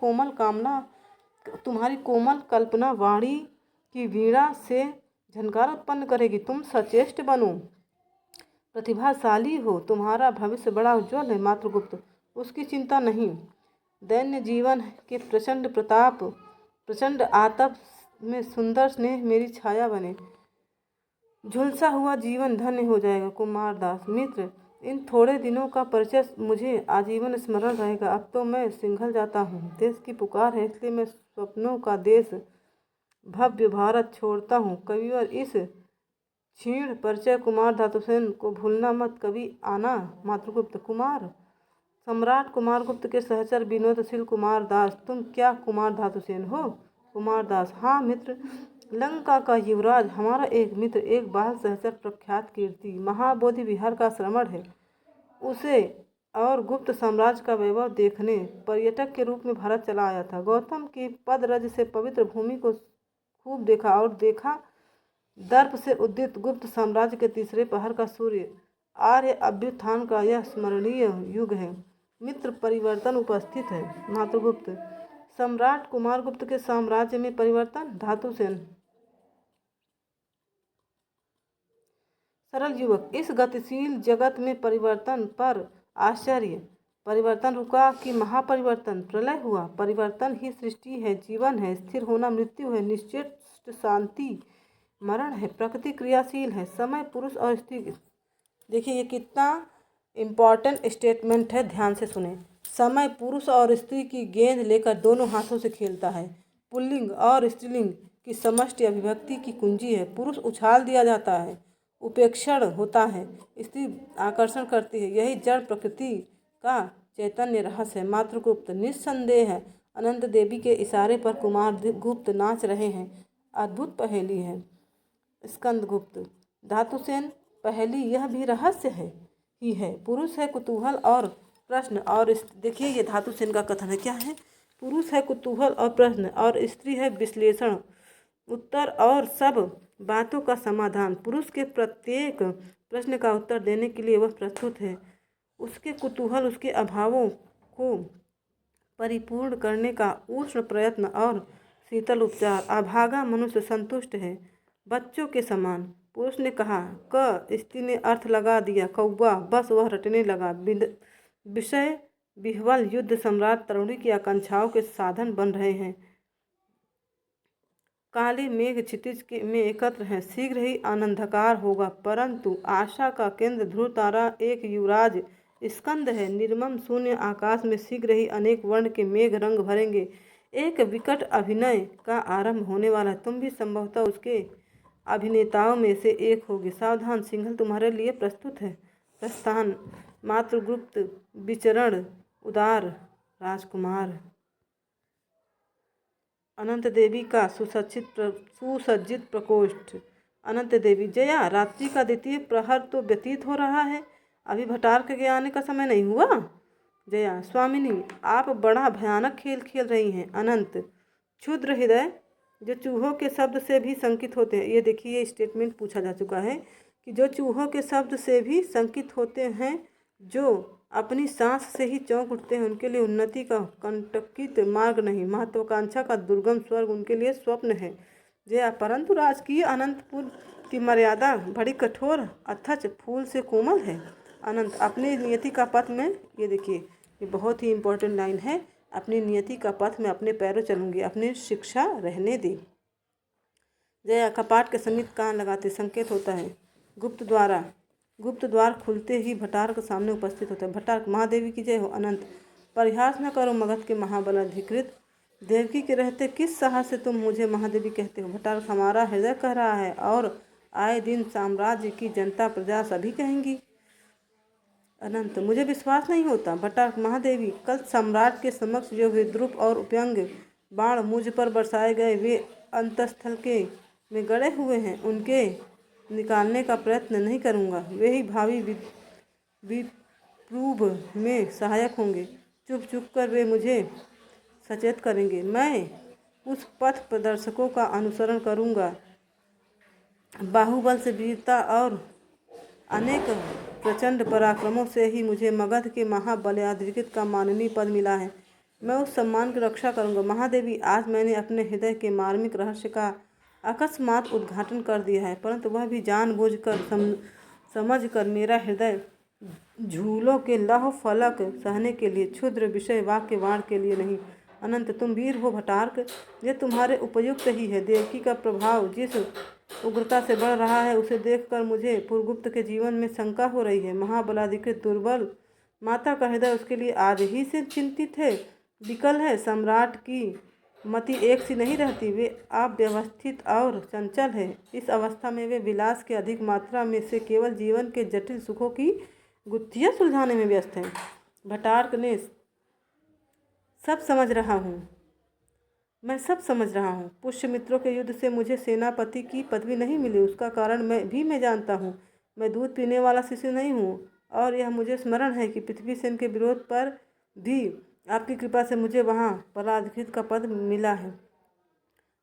कोमल कल्पना वाणी की वीणा से झनकार उत्पन्न करेगी। तुम सचेष्ट बनो, प्रतिभाशाली हो, तुम्हारा भविष्य बड़ा उज्ज्वल है। मातृगुप्त उसकी चिंता नहीं। दैन्य जीवन के प्रचंड आतप में सुंदर स्नेह मेरी छाया बने। झुलसा हुआ जीवन धन्य हो जाएगा। कुमारदास मित्र, इन थोड़े दिनों का परिचय मुझे आजीवन स्मरण रहेगा। अब तो मैं सिंघल जाता हूँ। देश की पुकार है, इसलिए मैं स्वप्नों का देश भव्य भारत छोड़ता हूँ। कविवर इस क्षीण परिचय कुमार धातुसेन को भूलना मत, कभी आना। मातृगुप्त सम्राट कुमारगुप्त के सहचर विनोदशील कुमारदास, तुम क्या कुमार धातुसेन हो? कुमारदास हाँ मित्र, लंका का युवराज हमारा एक मित्र, एक बाल सहचर, प्रख्यात कीर्ति महाबोधि विहार का श्रमण है। उसे और गुप्त साम्राज्य का वैभव देखने पर्यटक के रूप में भारत चला आया था। गौतम की पदरज से पवित्र भूमि को खूब देखा दर्प से उद्यत गुप्त साम्राज्य के तीसरे पहर का सूर्य, आर्य अभ्युत्थान का यह स्मरणीय युग है। मित्र, परिवर्तन उपस्थित है। मातृगुप्त सम्राट कुमारगुप्त के साम्राज्य में परिवर्तन? धातुसेन सरल युवक, इस गतिशील जगत में परिवर्तन पर आश्चर्य। परिवर्तन रुका कि महापरिवर्तन? प्रलय हुआ। परिवर्तन ही सृष्टि है, जीवन है, स्थिर होना मृत्यु है, निश्चित शांति मरण है, प्रकृति क्रियाशील है, समय पुरुष और स्त्री। देखिए ये कितना इम्पॉर्टेंट स्टेटमेंट है, ध्यान से सुने। समय पुरुष और स्त्री की गेंद लेकर दोनों हाथों से खेलता है। पुल्लिंग और स्त्रीलिंग की समष्टि अभिव्यक्ति की कुंजी है। पुरुष उछाल दिया जाता है, उपेक्षण होता है, स्त्री आकर्षण करती है। यही जड़ प्रकृति का चैतन्य रहस्य है। मातृगुप्त निस्संदेह है, अनंत देवी के इशारे पर कुमार गुप्त नाच रहे हैं। अद्भुत पहेली है। स्कंदगुप्त धातुसेन पहेली यह भी रहस्य है ही है। पुरुष है कुतूहल और प्रश्न और देखिए ये धातुसेन का कथन है, क्या है? पुरुष है कुतूहल और प्रश्न और स्त्री है विश्लेषण, उत्तर और सब बातों का समाधान। पुरुष के प्रत्येक प्रश्न का उत्तर देने के लिए वह प्रस्तुत है। उसके कुतूहल उसके अभावों को परिपूर्ण करने का उष्ण प्रयत्न और शीतल उपचार। अभागा मनुष्य संतुष्ट है, बच्चों के समान। पुरुष ने कहा क, स्त्री ने अर्थ लगा दिया कौवा, बस वह रटने लगा। विषय विह्वल युद्ध सम्राट तरुणी की आकांक्षाओं के साधन बन रहे हैं। काले मेघ क्षितिज में एकत्र हैं, शीघ्र ही आनंदकार होगा। परंतु आशा का केंद्र ध्रुव तारा एक युवराज स्कंद है। निर्मम शून्य आकाश में शीघ्र ही अनेक वर्ण के मेघ रंग भरेंगे। एक विकट अभिनय का आरंभ होने वाला है। तुम भी संभवतः उसके अभिनेताओं में से एक होगे। सावधान, सिंघल तुम्हारे लिए प्रस्तुत है। प्रस्थान, मातृगुप्त विचरण, उदार राजकुमार। अनंत देवी का सुसज्जित प्रकोष्ठ। अनंत देवी, जया, रात्रि का द्वितीय प्रहर तो व्यतीत हो रहा है, अभी भटार्क के आने का समय नहीं हुआ। जया, स्वामिनी आप बड़ा भयानक खेल खेल रही हैं। अनंत, क्षुद्र हृदय जो चूहों के शब्द से भी संकित होते हैं। ये देखिए, ये स्टेटमेंट पूछा जा चुका है कि जो चूहों के शब्द से भी संकित होते हैं, जो अपनी सांस से ही चौंक उठते हैं, उनके लिए उन्नति का कंटकित मार्ग नहीं, महत्वाकांक्षा का दुर्गम स्वर्ग उनके लिए स्वप्न है। जया, परंतु राजकीय अनंतपुर की मर्यादा बड़ी कठोर अथच फूल से कोमल है। अनंत, अपनी नियति का पथ में, ये देखिए ये बहुत ही इम्पोर्टेंट लाइन है, अपनी नियति का पथ में अपने पैरों चलूंगी, अपनी शिक्षा रहने दे। जया, कपाट के समीप कान लगाते संकेत होता है। गुप्त द्वार खुलते ही भटार्क सामने उपस्थित होता है। भटार्क, महादेवी की जय हो। अनंत, परिहास न करो मगध के महाबल अधिकृत, देवकी के रहते किस साहस से तुम मुझे महादेवी कहते हो। भटार्क, हमारा हृदय कह रहा है और आए दिन साम्राज्य की जनता प्रजा सभी कहेंगी। अनंत, मुझे विश्वास नहीं होता। भटार्क, महादेवी, कल सम्राट के समक्ष जो विद्रूप और उपयंग बाण मुझ पर बरसाए गए, वे अंतस्थल के में गड़े हुए हैं, उनके निकालने का प्रयत्न नहीं करूँगा। वे ही भावी विप्रूभ में सहायक होंगे। चुप चुप कर वे मुझे सचेत करेंगे। मैं उस पथ प्रदर्शकों का अनुसरण करूँगा। बाहुबल से वीरता और अनेक प्रचंड पराक्रमों से ही मुझे मगध के महाबल्याधिकृत का माननीय पद मिला है। मैं उस सम्मान की रक्षा करूँगा। महादेवी, आज मैंने अपने हृदय के मार्मिक रहस्य का अकस्मात उद्घाटन कर दिया है, परंतु वह भी जानबूझकर समझकर मेरा हृदय झूलों के लौह फलक सहने के लिए, क्षुद्र विषय वाक्य वाण के लिए नहीं। अनंत, तुम वीर हो भटार्क, ये तुम्हारे उपयुक्त ही है। देवकी का प्रभाव जिस उग्रता से बढ़ रहा है, उसे देखकर मुझे पुरगुप्त के जीवन में शंका हो रही है। महाबलाधिकृत दुर्बल, माता का हृदय उसके लिए आज ही से चिंतित है, विकल है। सम्राट की मति एक सी नहीं रहती, वे अव्यवस्थित और चंचल है। इस अवस्था में वे विलास के अधिक मात्रा में से केवल जीवन के जटिल सुखों की गुत्थियाँ सुलझाने में व्यस्त हैं। भटार्क ने, सब समझ रहा हूँ, मैं सब समझ रहा हूँ। पुष्यमित्रों के युद्ध से मुझे सेनापति की पदवी नहीं मिली, उसका कारण मैं जानता हूँ। मैं दूध पीने वाला शिशु नहीं हूँ, और यह मुझे स्मरण है कि पृथ्वी सेन के विरोध पर भी आपकी कृपा से मुझे वहाँ पराधिकृत का पद मिला है।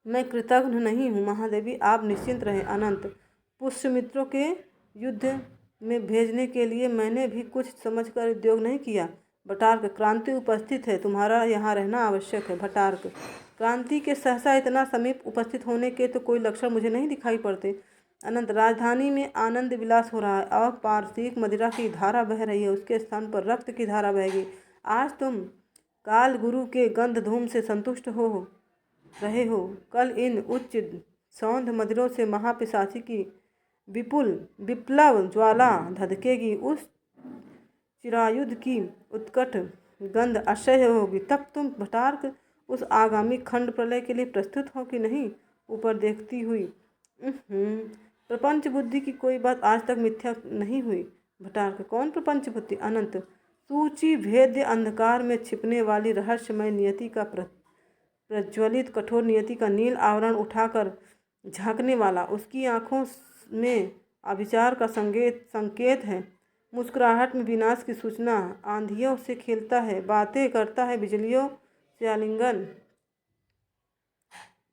मैं कृतघ्न नहीं हूँ। महादेवी, आप निश्चिंत रहें। अनंत, पुष्यमित्रों के युद्ध में भेजने के लिए मैंने भी कुछ समझकर उद्योग नहीं किया। भटार्क, क्रांति उपस्थित है, तुम्हारा यहाँ रहना आवश्यक है। भटार्क, क्रांति के सहसा इतना समीप उपस्थित होने के तो कोई लक्षण मुझे नहीं दिखाई पड़ते। अनंत, राजधानी में आनंद विलास हो रहा है, अपारसिक मदिरा की धारा बह रही है, उसके स्थान पर रक्त की धारा बहेगी। आज तुम काल गुरु के गंध धूम से संतुष्ट हो रहे हो, कल इन उच्च सौंध मदिरों से महापिशाची की विपुल विप्लव ज्वाला धधकेगी। उस चिरायुध की उत्कट गंध असह्य होगी। तब तुम भटार्क उस आगामी खंड प्रलय के लिए प्रस्तुत हो कि नहीं? ऊपर देखती हुई, प्रपंच बुद्धि की कोई बात आज तक मिथ्या नहीं हुई। भटार्क, कौन प्रपंच बुद्धि? अनंत, सूची भेद्य अंधकार में छिपने वाली रहस्यमय नियति का प्रज्वलित कठोर नियति का नील आवरण उठाकर झांकने वाला, उसकी आंखों में अभिचार का संकेत है, मुस्कुराहट में विनाश की सूचना, आंधियों से खेलता है, बातें करता है, बिजलियों से आलिंगन।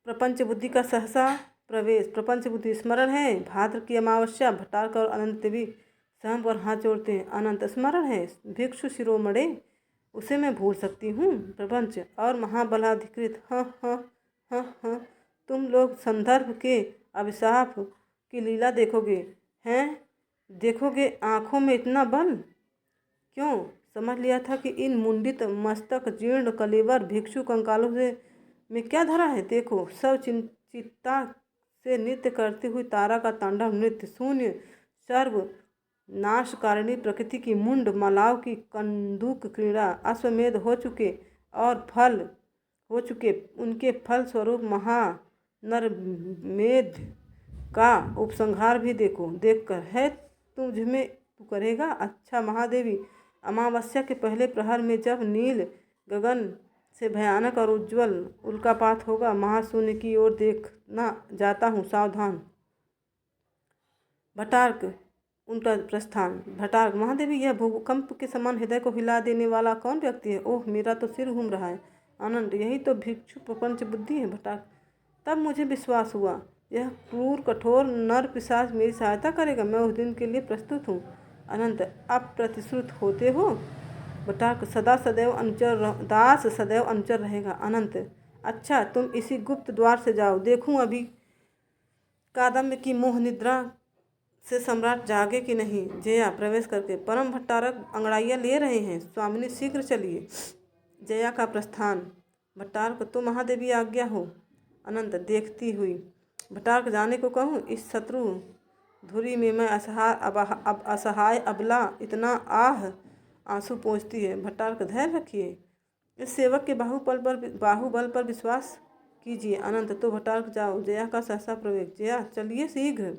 प्रपंच बुद्धि का सहसा प्रवेश। प्रपंच बुद्धि स्मरण है भाद्र की अमावस्या। भटार्क और अनंत देवी स्वयं पर हाथ जोड़ते हैं। अनंत, स्मरण है भिक्षु शिरोमणे, उसे मैं भूल सकती हूँ? प्रपंच और महाबलाधिकृत, हाँ हाँ हाँ हाँ, तुम लोग संदर्भ के अभिशाप की लीला देखोगे हैं? देखोगे? आँखों में इतना बल क्यों? समझ लिया था कि इन मुंडित मस्तक जीर्ण कलेवर भिक्षु कंकालों से में क्या धरा है। देखो, सब चित्ता से नृत्य करती हुई तारा का तांडव नृत्य, शून्य सर्व नाशकारिणी प्रकृति की मुंड मालाओं की कंदूक क्रीड़ा, अश्वमेध हो चुके और फल हो चुके, उनके फल स्वरूप महानरमेध का उपसंहार भी देखकर है तुझमें तू करेगा। अच्छा महादेवी, अमावस्या के पहले प्रहर में जब नील गगन से भयानक और उज्ज्वल उल्कापात होगा, महाशून्य की ओर देखना जाता हूँ, सावधान। भटार्क, उनका प्रस्थान। भटार्क, महादेवी, यह भूकंप के समान हृदय को हिला देने वाला कौन व्यक्ति है? ओह, मेरा तो सिर घूम रहा है। अनंत, यही तो भिक्षु प्रपंच बुद्धि है। भटार्क, तब मुझे विश्वास हुआ यह क्रूर कठोर नर पिशाच मेरी सहायता करेगा। मैं उस दिन के लिए प्रस्तुत हूँ। अनंत, अब प्रतिश्रुत होते हो? भटार्क, सदा सदैव अनुचर दास सदैव अनुचर रहेगा। अनंत, अच्छा, तुम इसी गुप्त द्वार से जाओ, देखूं अभी कादम्ब की मोह निद्रा से सम्राट जागे कि नहीं। जया प्रवेश करके, परम भट्टारक अंगड़ाइयाँ ले रहे हैं, स्वामिनी शीघ्र चलिए। जया का प्रस्थान। भट्टारक, तो महादेवी आज्ञा हो। अनंत, देखती हुई, भट्टारक, जाने को कहूँ? इस शत्रु धुरी में मैं असहाय अबला इतना आंसू पोंछती है। भट्टारक, धैर्य रखिए, इस सेवक के बाहुबल पर विश्वास कीजिए। अनंत, तो भट्टारक जाओ। जया का सहसा प्रवेश। जया, चलिए शीघ्र।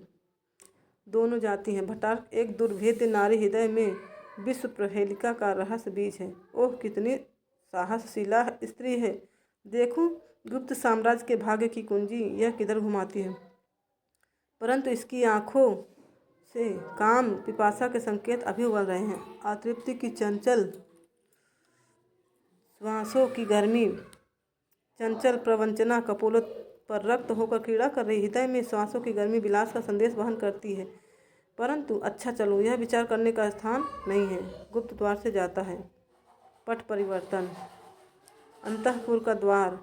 दोनों जाती हैं। भट्टारक, एक दुर्भेद्य नारी हृदय में विश्व प्रहेलिका का रहस्य बीज है। ओह, कितनी साहसशीला स्त्री है। देखूं गुप्त साम्राज्य के भाग्य की कुंजी यह किधर घुमाती है। परंतु इसकी आंखों से काम पिपासा के संकेत अभी उबल रहे हैं। अतृप्ति की चंचल श्वासों की गर्मी, चंचल प्रवंचना कपोलों पर रक्त होकर क्रीड़ा कर रही। हृदय में श्वासों की गर्मी विलास का संदेश वहन करती है। परंतु अच्छा चलो, यह विचार करने का स्थान नहीं है। गुप्त द्वार से जाता है। पट परिवर्तन। अंतःपुर का द्वार।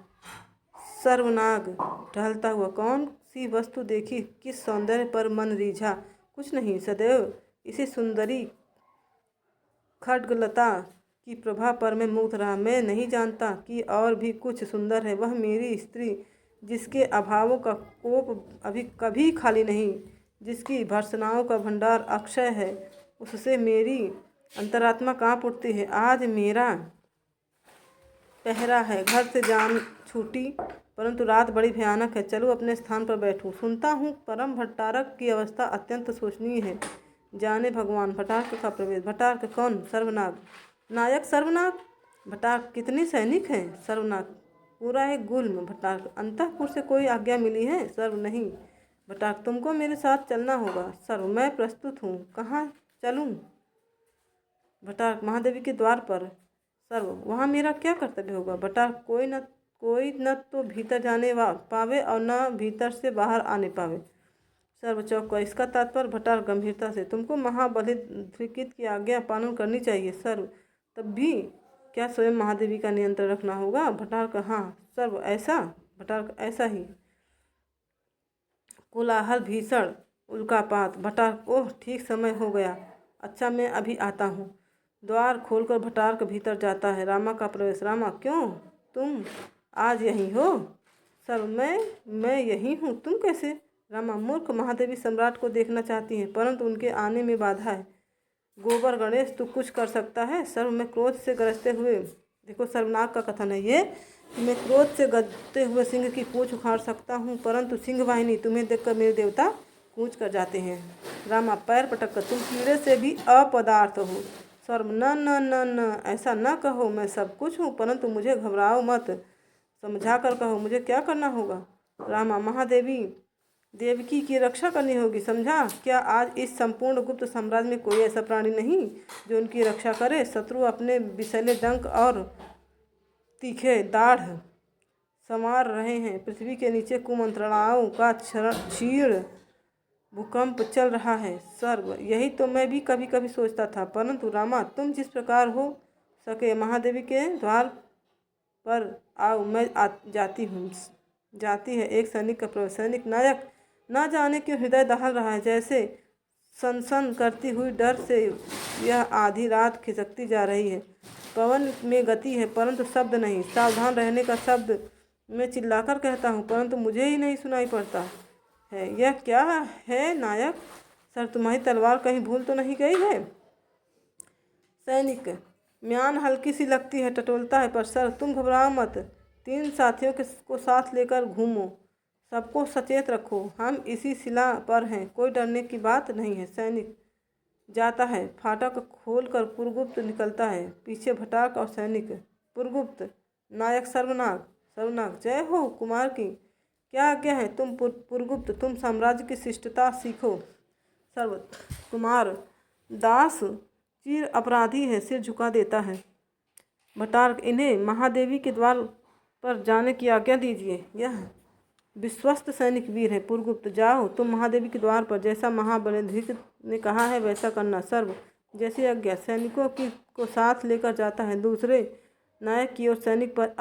सर्वनाग टहलता हुआ। कौन सी वस्तु देखी, किस सौंदर्य पर मन रीझा? कुछ नहीं, सदैव इसी सुंदरी खड्गलता की प्रभा पर मैं मुग्ध रहा। मैं नहीं जानता कि और भी कुछ सुंदर है। वह मेरी स्त्री, जिसके अभावों का कोप अभी कभी खाली नहीं, जिसकी भर्सनाओं का भंडार अक्षय है, उससे मेरी अंतरात्मा काँप उठती है। आज मेरा पहरा है, घर से जान छूटी, परंतु रात बड़ी भयानक है। चलो अपने स्थान पर बैठूं। सुनता हूँ परम भट्टारक की अवस्था अत्यंत शोचनीय है। जाने भगवान। भट्टारक का प्रवेश। भट्टारक, कौन? सर्वनाग। नायक सर्वनाग। भट्टारक, कितनी सैनिक हैं? सर्वनाग, पूरा एक गुल्म। भट्टारक, अंतःपुर से कोई आज्ञा मिली है? सर्व, नहीं। भट्टारक, तुमको मेरे साथ चलना होगा। सर्व, मैं प्रस्तुत हूँ, कहाँ चलूँ? भट्टारक, महादेवी के द्वार पर। सर्व, वहाँ मेरा क्या कर्तव्य होगा? भट्टारक, कोई न तो भीतर जाने पावे और न भीतर से बाहर आने पावे। सर्व चौक, इसका तात्पर्य? भट्टारक गंभीरता से, तुमको महाबलिधिकृत की आज्ञा पालन करनी चाहिए। सर्व, तब भी क्या स्वयं महादेवी का नियंत्रण रखना होगा? भट्टारक, हाँ। सर्व, ऐसा? भट्टारक, ऐसा ही। कोलाहल, भीषण उल्कापात। भट्टारक, ओह, ठीक समय हो गया। अच्छा, मैं अभी आता हूँ। द्वार खोलकर भट्टारक भीतर जाता है। रामा का प्रवेश। रामा, क्यों, तुम आज यहीं हो? सर्व, मैं यहीं हूँ, तुम कैसे? रामा, मूर्ख, महादेवी सम्राट को देखना चाहती हैं, परंतु उनके आने में बाधा है। गोबर गणेश तू कुछ कर सकता है? सर्व में क्रोध से गरजते हुए, देखो सर्वनाग का कथन है ये, कि मैं क्रोध से गरजते हुए सिंह की पूंछ उखाड़ सकता हूँ, परंतु सिंह वाहिनी तुम्हें देखकर मेरे देवता कूच कर जाते हैं। रामा पैर पटक कर, तुम कीड़े से भी अपदार्थ हो। सर्व न न न न, ऐसा न कहो, मैं सब कुछ हूँ, परंतु मुझे घबराओ मत, समझा कर कहो मुझे क्या करना होगा। रामा महादेवी देवकी की रक्षा करनी होगी, समझा? क्या आज इस संपूर्ण गुप्त साम्राज्य में कोई ऐसा प्राणी नहीं जो उनकी रक्षा करे? शत्रु अपने विषैले डंक और तीखे दाढ़ संवार रहे हैं। पृथ्वी के नीचे कुमंत्रणाओं का क्षीण भूकंप चल रहा है। सर्व यही तो मैं भी कभी कभी सोचता था, परंतु रामा तुम जिस प्रकार हो सके महादेवी के द्वार पर आओ, मैं जाती हूँ। जाती है एक सैनिक का प्रवेश। सैनिक नायक न जाने क्यों हृदय दहल रहा है, जैसे सनसन करती हुई डर से यह आधी रात खिसकती जा रही है। पवन में गति है परंतु शब्द नहीं, सावधान रहने का शब्द मैं चिल्लाकर कहता हूँ परंतु मुझे ही नहीं सुनाई पड़ता है। यह क्या है नायक? सर तुम्हारी तलवार कहीं भूल तो नहीं गई है? सैनिक म्यान हल्की सी लगती है, टटोलता है, पर सर तुम घबराओ मत, 3 साथियों को साथ लेकर घूमो, सबको सचेत रखो, हम इसी शिला पर हैं, कोई डरने की बात नहीं है। सैनिक जाता है, फाटक खोलकर पुरगुप्त निकलता है, पीछे भटाक और सैनिक। पुरगुप्त नायक सर्वनाग। सर्वनाग जय हो कुमार की, क्या आज्ञा है? तुम पुरगुप्त, तुम साम्राज्य की शिष्टता सीखो। सर्व कुमार दास चीर अपराधी है, सिर झुका देता है। भटार्क इन्हें महादेवी के द्वार पर जाने की आज्ञा दीजिए, यह विश्वस्त सैनिक वीर है। पुरगुप्त जाओ तुम महादेवी के द्वार पर, जैसा महाबलाधिक ने कहा है वैसा करना। सर्व जैसी आज्ञा। सैनिकों की को साथ लेकर जाता है। दूसरे नायक की ओर सैनिक पर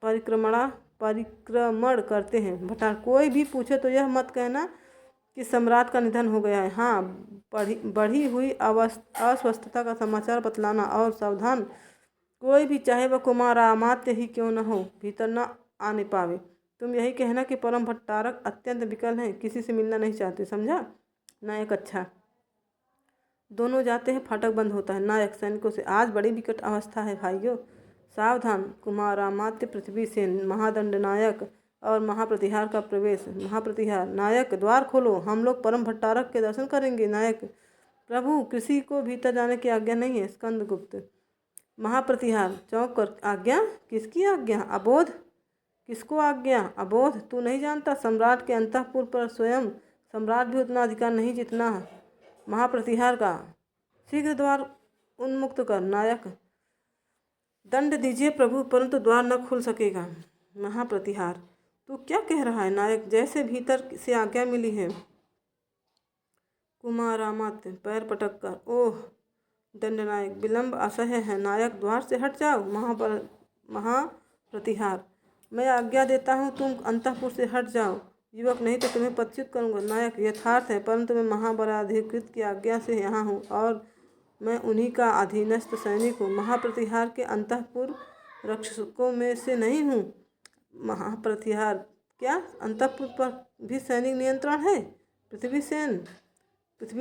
परिक्रमण करते हैं। भटार कोई भी पूछे तो यह मत कहना कि सम्राट का निधन हो गया है, हाँ बढ़ी हुई अस्वस्थता का समाचार बतलाना, और सावधान, कोई भी चाहे वह कुमार अमात्य ही क्यों न हो भीतर न आने पावे। तुम यही कहना कि परम भट्टारक अत्यंत विकल हैं, किसी से मिलना नहीं चाहते, समझा? नायक अच्छा। दोनों जाते हैं, फाटक बंद होता है। नायक सैनिकों से, आज बड़ी विकट अवस्था है भाइयों, सावधान। कुमार अमात्य पृथ्वी सेन महादंड नायक और महाप्रतिहार का प्रवेश। महाप्रतिहार नायक द्वार खोलो, हम लोग परम भट्टारक के दर्शन करेंगे। नायक प्रभु किसी को भीतर जाने की आज्ञा नहीं है। स्कंदगुप्त महाप्रतिहार चौंक कर, आज्ञा? किसकी आज्ञा? अबोध? किसको आज्ञा? अबोध? तू नहीं जानता, सम्राट के अंतःपुर पर स्वयं सम्राट भी उतना अधिकार नहीं जितना महाप्रतिहार का। शीघ्र द्वार उन्मुक्त कर। नायक दंड दीजिए प्रभु, परंतु द्वार न खुल सकेगा। महाप्रतिहार तू क्या कह रहा है? नायक जैसे भीतर से आज्ञा मिली है। कुमार अमात्य पैर पटक कर, ओह दंडनायक विलंब असह्य है, नायक द्वार से हट जाओ। महाप्रतिहार मैं आज्ञा देता हूँ, तुम अंतःपुर से हट जाओ युवक, नहीं तो तुम्हें पदच्युत करूँगा। नायक यथार्थ है, परंतु मैं महाबलाधिकृत की आज्ञा से यहाँ हूँ और मैं उन्हीं का अधीनस्थ सैनिक हूँ, महाप्रतिहार के अंतःपुर रक्षकों में से नहीं हूँ। महाप्रतिहार क्या अंतःपुर पर भी सैनिक नियंत्रण है? पृथ्वी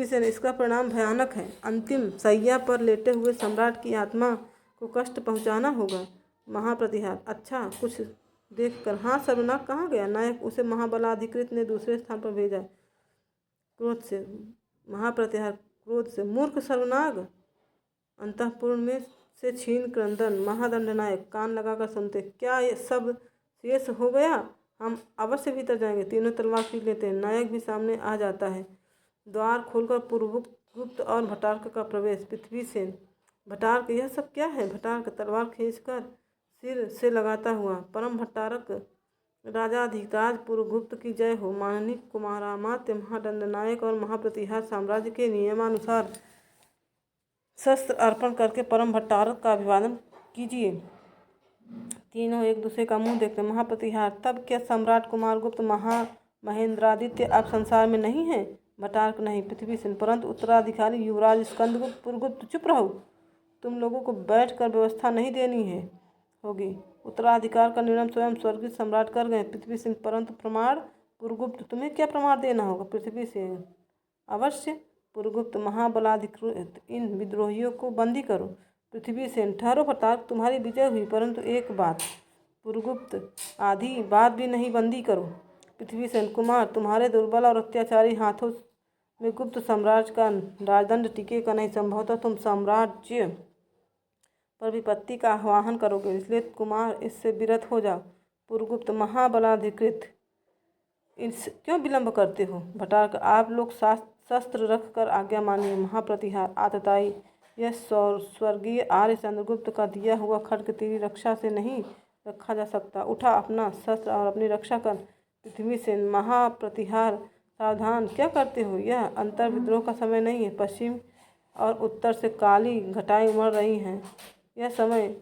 सेन इसका परिणाम भयानक है। अंतिम शैया पर लेटे हुए सम्राट की आत्मा को कष्ट पहुंचाना होगा। महाप्रतिहार अच्छा कुछ देखकर, हाँ सर्वनाग कहाँ गया? नायक उसे महाबलाधिकृत ने दूसरे स्थान पर भेजा। क्रोध से महाप्रतिहार क्रोध से, मूर्ख सर्वनाग, अंतःपुर में से छीन क्रंदन। महादंड नायक कान लगाकर सुनते, क्या ये सब शेष हो गया? हम अवश्य भीतर जाएंगे। तीनों तलवार खींच लेते हैं। नायक भी सामने आ जाता है। द्वार खोलकर पुरगुप्त और भटार्क का प्रवेश। पृथ्वी सेन भटार्क यह सब क्या है? भटार्क तलवार खींचकर सिर से लगाता हुआ, परम भट्टारक राजाधिराज पुरगुप्त की जय हो। माननीय कुमारामात्य महादंड नायक और महाप्रतिहार साम्राज्य के नियमानुसार शस्त्र अर्पण करके परम भट्टारक का अभिवादन कीजिए। तीनों एक दूसरे का मुंह देखते। महाप्रतिहार तब क्या सम्राट कुमारगुप्त महेंद्रादित्य अब संसार में नहीं है? भटार्क नहीं। पृथ्वी सेन परंतु उत्तराधिकारी युवराज स्कंदगुप्त। पुरगुप्त चुप रहो, तुम लोगों को बैठकर व्यवस्था नहीं देनी है होगी। उत्तराधिकार का निर्णय स्वयं स्वर्गीय सम्राट कर गए। पृथ्वी सेन परंतु प्रमाण? पुरगुप्त तुम्हें क्या प्रमाण देना होगा? पृथ्वी सेन अवश्य। पुरगुप्त महाबलाधिकृत इन विद्रोहियों को बंदी करो। पृथ्वीसेन ठहरो भट्टारक, तुम्हारी विजय हुई, परंतु एक बात। पुरगुप्त आधी बात भी नहीं, बंदी करो। पृथ्वीसेन कुमार, तुम्हारे दुर्बल और अत्याचारी हाथों में गुप्त साम्राज्य का राजदंड टिकेगा नहीं। संभवतः तुम साम्राज्य पर विपत्ति का आह्वान करोगे, इसलिए कुमार इससे विरत हो जाओ। पुरगुप्त महाबलाधिकृत, इस क्यों विलंब करते हो? भट्टारक, आप लोग शस्त्र रख कर आज्ञा मानिए। महाप्रतिहार आतताई, यह स्वर्गीय आर्य चंद्रगुप्त का दिया हुआ खड्ग तेरी रक्षा से नहीं रखा जा सकता। उठा अपना शस्त्र और अपनी रक्षा कर। पृथ्वीसेन महाप्रतिहार, सावधान, क्या करते हो? यह अंतर्विद्रोह का समय नहीं है। पश्चिम और उत्तर से काली घटाएं उमड़ रही हैं। यह समय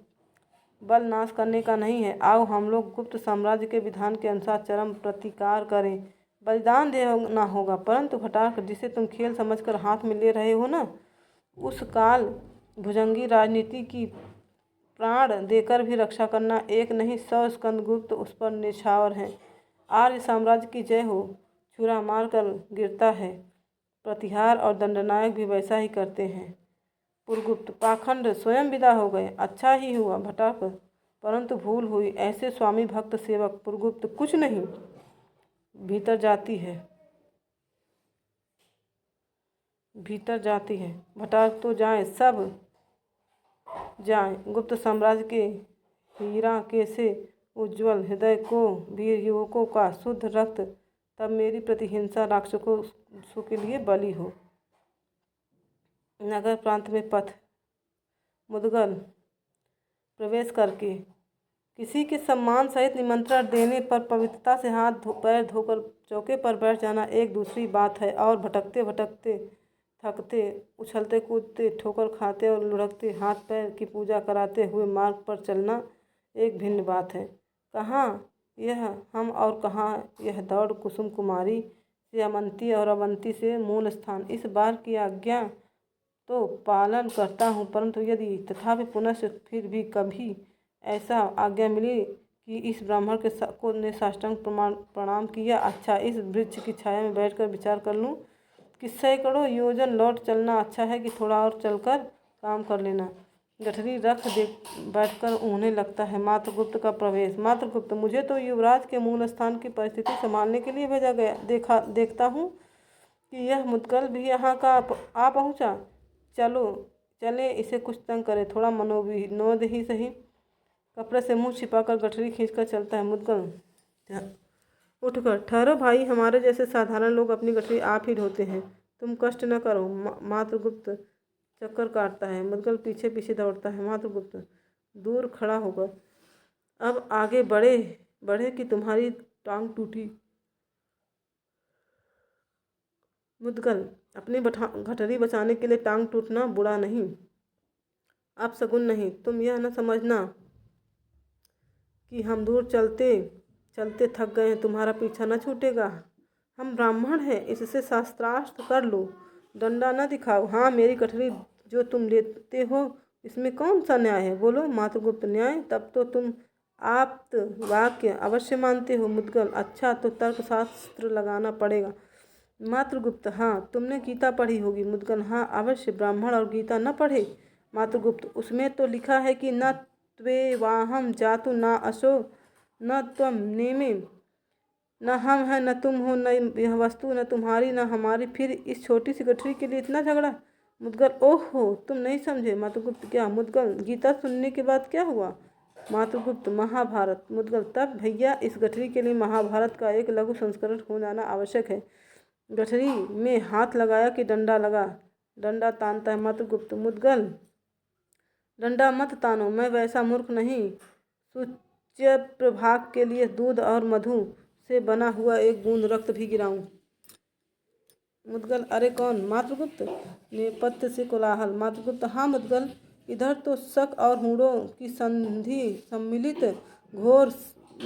बल नाश करने का नहीं है। आओ हम लोग गुप्त साम्राज्य के विधान के अनुसार चरम प्रतिकार करें। बलिदान देना होगा, परंतु भट्टारक, जिसे तुम खेल समझकर हाथ में ले रहे हो ना, उस काल भुजंगी राजनीति की प्राण देकर भी रक्षा करना एक नहीं 100 स्कंदगुप्त उस पर निछावर हैं। आर्य साम्राज्य की जय हो। छुरा मारकर गिरता है। प्रतिहार और दंडनायक भी वैसा ही करते हैं। पुरगुप्त, पाखंड स्वयं विदा हो गए। अच्छा ही हुआ भट्टारक, परंतु भूल हुई। ऐसे स्वामी भक्त सेवक। पुरगुप्त, कुछ नहीं, भीतर जाती है, भीतर जाती है। भट्टारक, तो जाएं, सब जाएं। गुप्त साम्राज्य के हीरा कैसे उज्ज्वल हृदय को वीर युवकों का शुद्ध रक्त तब मेरी प्रतिहिंसा राक्षसों के लिए बलि हो। नगर प्रांत में पथ मुदगल प्रवेश करके किसी के सम्मान सहित निमंत्रण देने पर पवित्रता से हाथ पैर धोकर चौके पर बैठ जाना एक दूसरी बात है, और भटकते भटकते, थकते, उछलते कूदते, ठोकर खाते और लुढ़कते हाथ पैर की पूजा कराते हुए मार्ग पर चलना एक भिन्न बात है। कहाँ यह हम और कहाँ यह दौड़ कुसुम कुमारी से अमंती और अवंती से मूल स्थान। इस बार की आज्ञा तो पालन करता हूँ, परंतु यदि तथापि पुनः फिर भी कभी ऐसा आज्ञा मिली कि इस ब्राह्मण को ने साष्टांग प्रणाम किया, अच्छा, इस वृक्ष की छाया में बैठकर विचार कर लूँ कि सैकड़ों योजन लौट चलना अच्छा है कि थोड़ा और चलकर काम कर लेना। गठरी रख बैठकर उन्हें लगता है। मातृगुप्त का प्रवेश। मातृगुप्त, मुझे तो युवराज के मूल स्थान की परिस्थिति संभालने के लिए भेजा गया। देखता हूँ कि यह मुद्गल भी यहाँ का आ पहुँचा। चले, इसे कुछ तंग करे, थोड़ा मनोविनोद ही सही। कपड़े से मुंह छिपाकर गठरी खींचकर चलता है। मुद्गल उठकर, ठहरो भाई, हमारे जैसे साधारण लोग अपनी गठरी आप ही ढोते हैं, तुम कष्ट न करो। मातृगुप्त चक्कर काटता है। मुद्गल पीछे पीछे दौड़ता है। मातृगुप्त दूर खड़ा होकर, अब आगे बढ़े कि तुम्हारी टांग टूटी। मुद्गल, अपनी गठरी बचाने के लिए टांग टूटना बुरा नहीं, अपशगुन नहीं। तुम यह न समझना कि हम दूर चलते चलते थक गए हैं, तुम्हारा पीछा न छूटेगा। हम ब्राह्मण हैं, इससे शास्त्रार्थ कर लो, डंडा न दिखाओ। हाँ, मेरी गठरी जो तुम लेते हो इसमें कौन सा न्याय है, बोलो। मातृगुप्त, न्याय? तब तो तुम आप्त वाक्य अवश्य मानते हो। मुद्गल, अच्छा, तो तर्कशास्त्र लगाना पड़ेगा। मातृगुप्त, हाँ, तुमने गीता पढ़ी होगी। मुद्गल, हाँ अवश्य, ब्राह्मण और गीता न पढ़े? मातृगुप्त, उसमें तो लिखा है कि न त्वेवाहम जातु न असो न त्वम नेमे, न हम हैं न तुम हो, न यह वस्तु न तुम्हारी न हमारी, फिर इस छोटी सी गठरी के लिए इतना झगड़ा। मुद्गल, ओहो, तुम नहीं समझे। मातृगुप्त, क्या? मुद्गल, गीता सुनने के बाद क्या हुआ? मातृगुप्त, महाभारत। मुद्गल, तब भैया इस गठरी के लिए महाभारत का एक लघु संस्करण हो जाना आवश्यक है। गठरी में हाथ लगाया कि डंडा लगा? डंडा तानता है। मातृगुप्त, मुद्गल, डंडा मत तानो, मैं वैसा मूर्ख नहीं। सूच्य प्रभाग के लिए दूध और मधु से बना हुआ एक बूंद रक्त भी गिराऊं? मुद्गल, अरे कौन? मातृगुप्त, नेपथ्य से कोलाहल। मातृगुप्त, हाँ मुद्गल, इधर तो शक और हूणों की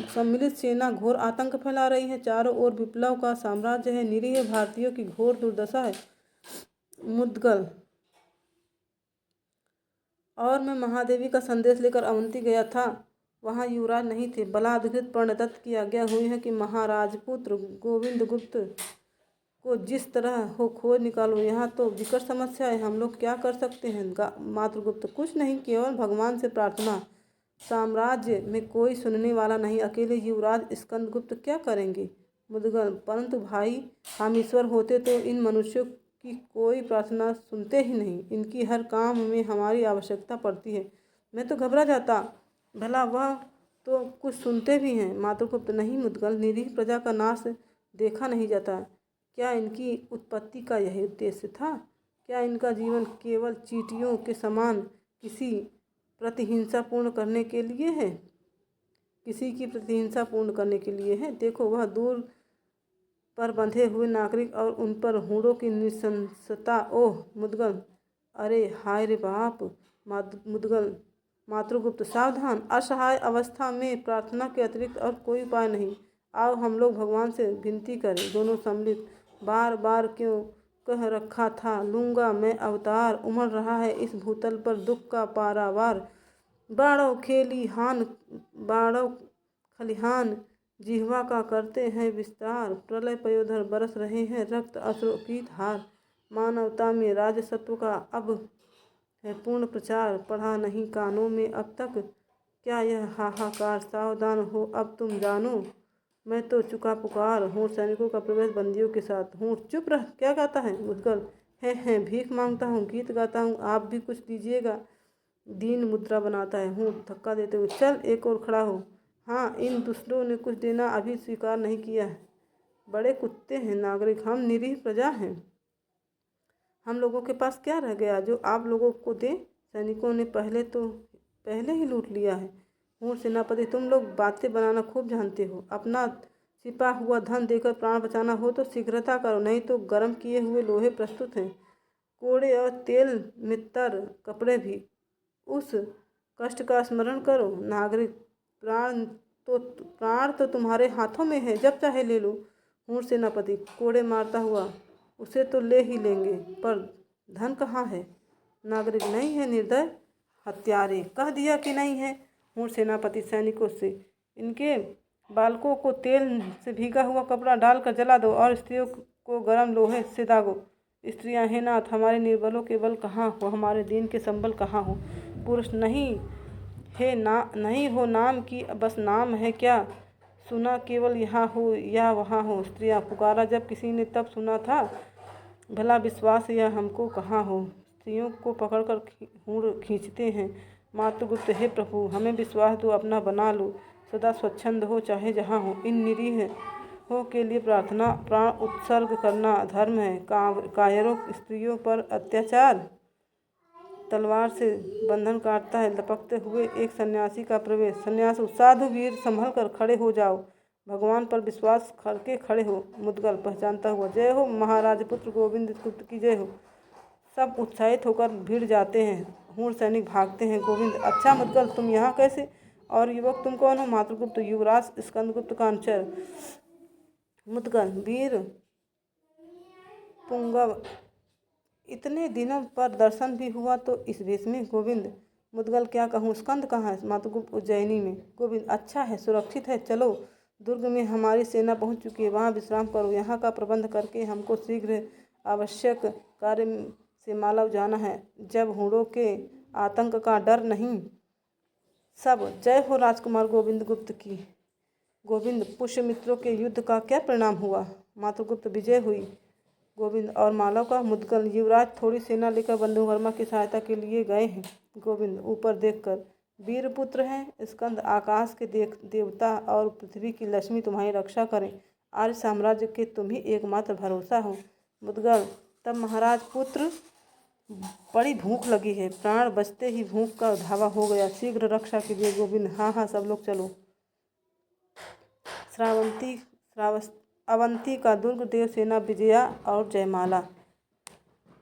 सम्मिलित सेना घोर आतंक फैला रही है। चारों ओर विप्लव का साम्राज्य है, निरीह भारतीयों की घोर दुर्दशा है। मुद्गल, और मैं महादेवी का संदेश लेकर अवंती गया था, वहाँ युवराज नहीं थे। बलाधिकृत प्रणदत्त की आज्ञा हुई है कि महाराजपुत्र गोविंदगुप्त को जिस तरह हो खोज निकालो। यहाँ तो विकट समस्या है, हम लोग क्या कर सकते हैं? मातृगुप्त कुछ नहीं, केवल भगवान से प्रार्थना। साम्राज्य में कोई सुनने वाला नहीं, अकेले युवराज स्कंदगुप्त क्या करेंगे? मुद्गल परंतु भाई, हम ईश्वर होते तो इन मनुष्यों की कोई प्रार्थना सुनते ही नहीं। इनकी हर काम में हमारी आवश्यकता पड़ती है। मैं तो घबरा जाता, भला वह तो कुछ सुनते भी हैं। मातृगुप्त नहीं मुद्गल, निरीह प्रजा का नाश देखा नहीं जाता। क्या इनकी उत्पत्ति का यही उद्देश्य था? क्या इनका जीवन केवल चींटियों के समान किसी प्रतिहिंसा पूर्ण करने के लिए है? किसी की प्रतिहिंसा पूर्ण करने के लिए है? देखो, वह दूर पर बंधे हुए नागरिक और उन पर हूणों की नृशंसता। ओह मुद्गल, अरे हाय रे बाप! मुद्गल, मातृगुप्त सावधान। असहाय अवस्था में प्रार्थना के अतिरिक्त और कोई उपाय नहीं। आओ हम लोग भगवान से विनती करें। दोनों सम्मिलित। बार बार क्यों कह रखा था, लूँगा मैं अवतार। उमड़ रहा है इस भूतल पर दुख का पारावार। बाड़ों खेलिहान, बाड़ों खलिहान, जिह्वा का करते हैं विस्तार। प्रलय पयोधर बरस रहे हैं रक्त अश्रु की धार। मानवता में राजसत्व का अब है पूर्ण प्रचार। पढ़ा नहीं कानों में अब तक क्या यह हाहाकार? सावधान हो अब तुम जानो, मैं तो चुका पुकार हूँ सैनिकों का प्रवेश बंदियों के साथ हूँ। चुप रह, क्या गाता है? मुद्गल, है भीख मांगता हूँ, गीत गाता हूँ, आप भी कुछ दीजिएगा। दीन मुद्रा बनाता है हूँ धक्का देते हुए। चल एक और खड़ा हो। हाँ, इन दूसरों ने कुछ देना अभी स्वीकार नहीं किया है। बड़े कुत्ते हैं नागरिक, हम निरीह प्रजा हैं। हम लोगों के पास क्या रह गया जो आप लोगों को दें? सैनिकों ने पहले ही लूट लिया है। हूँ सेनापति, तुम लोग बातें बनाना खूब जानते हो। अपना छिपा हुआ धन देकर प्राण बचाना हो तो शीघ्रता करो, नहीं तो गर्म किए हुए लोहे प्रस्तुत हैं, कोड़े और तेल में तर कपड़े भी। उस कष्ट का स्मरण करो नागरिक। प्राण तो तुम्हारे हाथों में है, जब चाहे ले लो। हूँ सेनापति कोड़े मारता हुआ, उसे तो ले ही लेंगे, पर धन कहाँ है? नागरिक, नहीं है निर्दय हत्यारे, कह दिया कि नहीं है। हूँ सेनापति सैनिकों से, इनके बालकों को तेल से भीगा हुआ कपड़ा डालकर जला दो और स्त्रियों को गर्म लोहे से दागो। स्त्रियां, हे नाथ, हमारे निर्बलों के बल कहाँ हो, हमारे दीन के संबल कहाँ हो? पुरुष, नहीं हो नाम की बस नाम है क्या? सुना केवल यहाँ हो या वहाँ हो। स्त्रियां, पुकारा जब किसी ने तब सुना था, भला विश्वास यह हमको कहाँ हो? स्त्रियों को पकड़कर हूण खींचते हैं। मातृगुप्त, हे प्रभु, हमें विश्वास दो, अपना बना लो, सदा स्वच्छंद हो चाहे जहाँ हो। इन निरीह हो के लिए प्रार्थना, प्राण उत्सर्ग करना धर्म है। कायरों स्त्रियों पर अत्याचार। तलवार से बंधन काटता है लपकते हुए एक सन्यासी का प्रवेश। सन्यासी, साधु वीर संभल कर खड़े हो जाओ, भगवान पर विश्वास करके खड़े हो। मुद्गल पहचानता हुआ, जय हो महाराज पुत्र गोविंद गुप्त की जय हो। सब उत्साहित होकर भिड़ जाते हैं। हूण सैनिक भागते हैं। गोविंद, अच्छा मुद्गल, तुम यहाँ कैसे? और युवक, तुम कौन हो? मातृगुप्त, युवराज स्कंदगुप्त का अनुचर। मुद्गल, वीर पुंगव, इतने दिनों पर दर्शन भी हुआ तो इस वेश में। गोविंद, मुद्गल, क्या कहूँ, स्कंद कहाँ है? मातृगुप्त, उज्जैनी में। गोविंद, अच्छा है, सुरक्षित है, चलो। दुर्ग में हमारी सेना पहुँच चुकी है, वहाँ विश्राम करो। यहाँ का प्रबंध करके हमको शीघ्र आवश्यक कार्य से मालव जाना है, जब हूणों के आतंक का डर नहीं। सब जय हो राजकुमार गोविंद गुप्त की। गोविंद, पुष्यमित्रों के युद्ध का क्या परिणाम हुआ? मातृगुप्त, विजय हुई। गोविंद, और मालव का? मुद्गल, युवराज थोड़ी सेना लेकर बंधुवर्मा की सहायता के लिए गए हैं। गोविंद, ऊपर देखकर, वीरपुत्र हैं स्कंद, आकाश के देवता और पृथ्वी की लक्ष्मी तुम्हारी रक्षा करें। आर्य साम्राज्य के तुम ही एकमात्र भरोसा हो। मुद्गल, तब महाराज पुत्र, बड़ी भूख लगी है। प्राण बचते ही भूख का धावा हो गया, शीघ्र रक्षा कीजिए। गोविंद, हाँ, सब लोग चलो। अवंती का दुर्ग, देवसेना, विजया और जयमाला।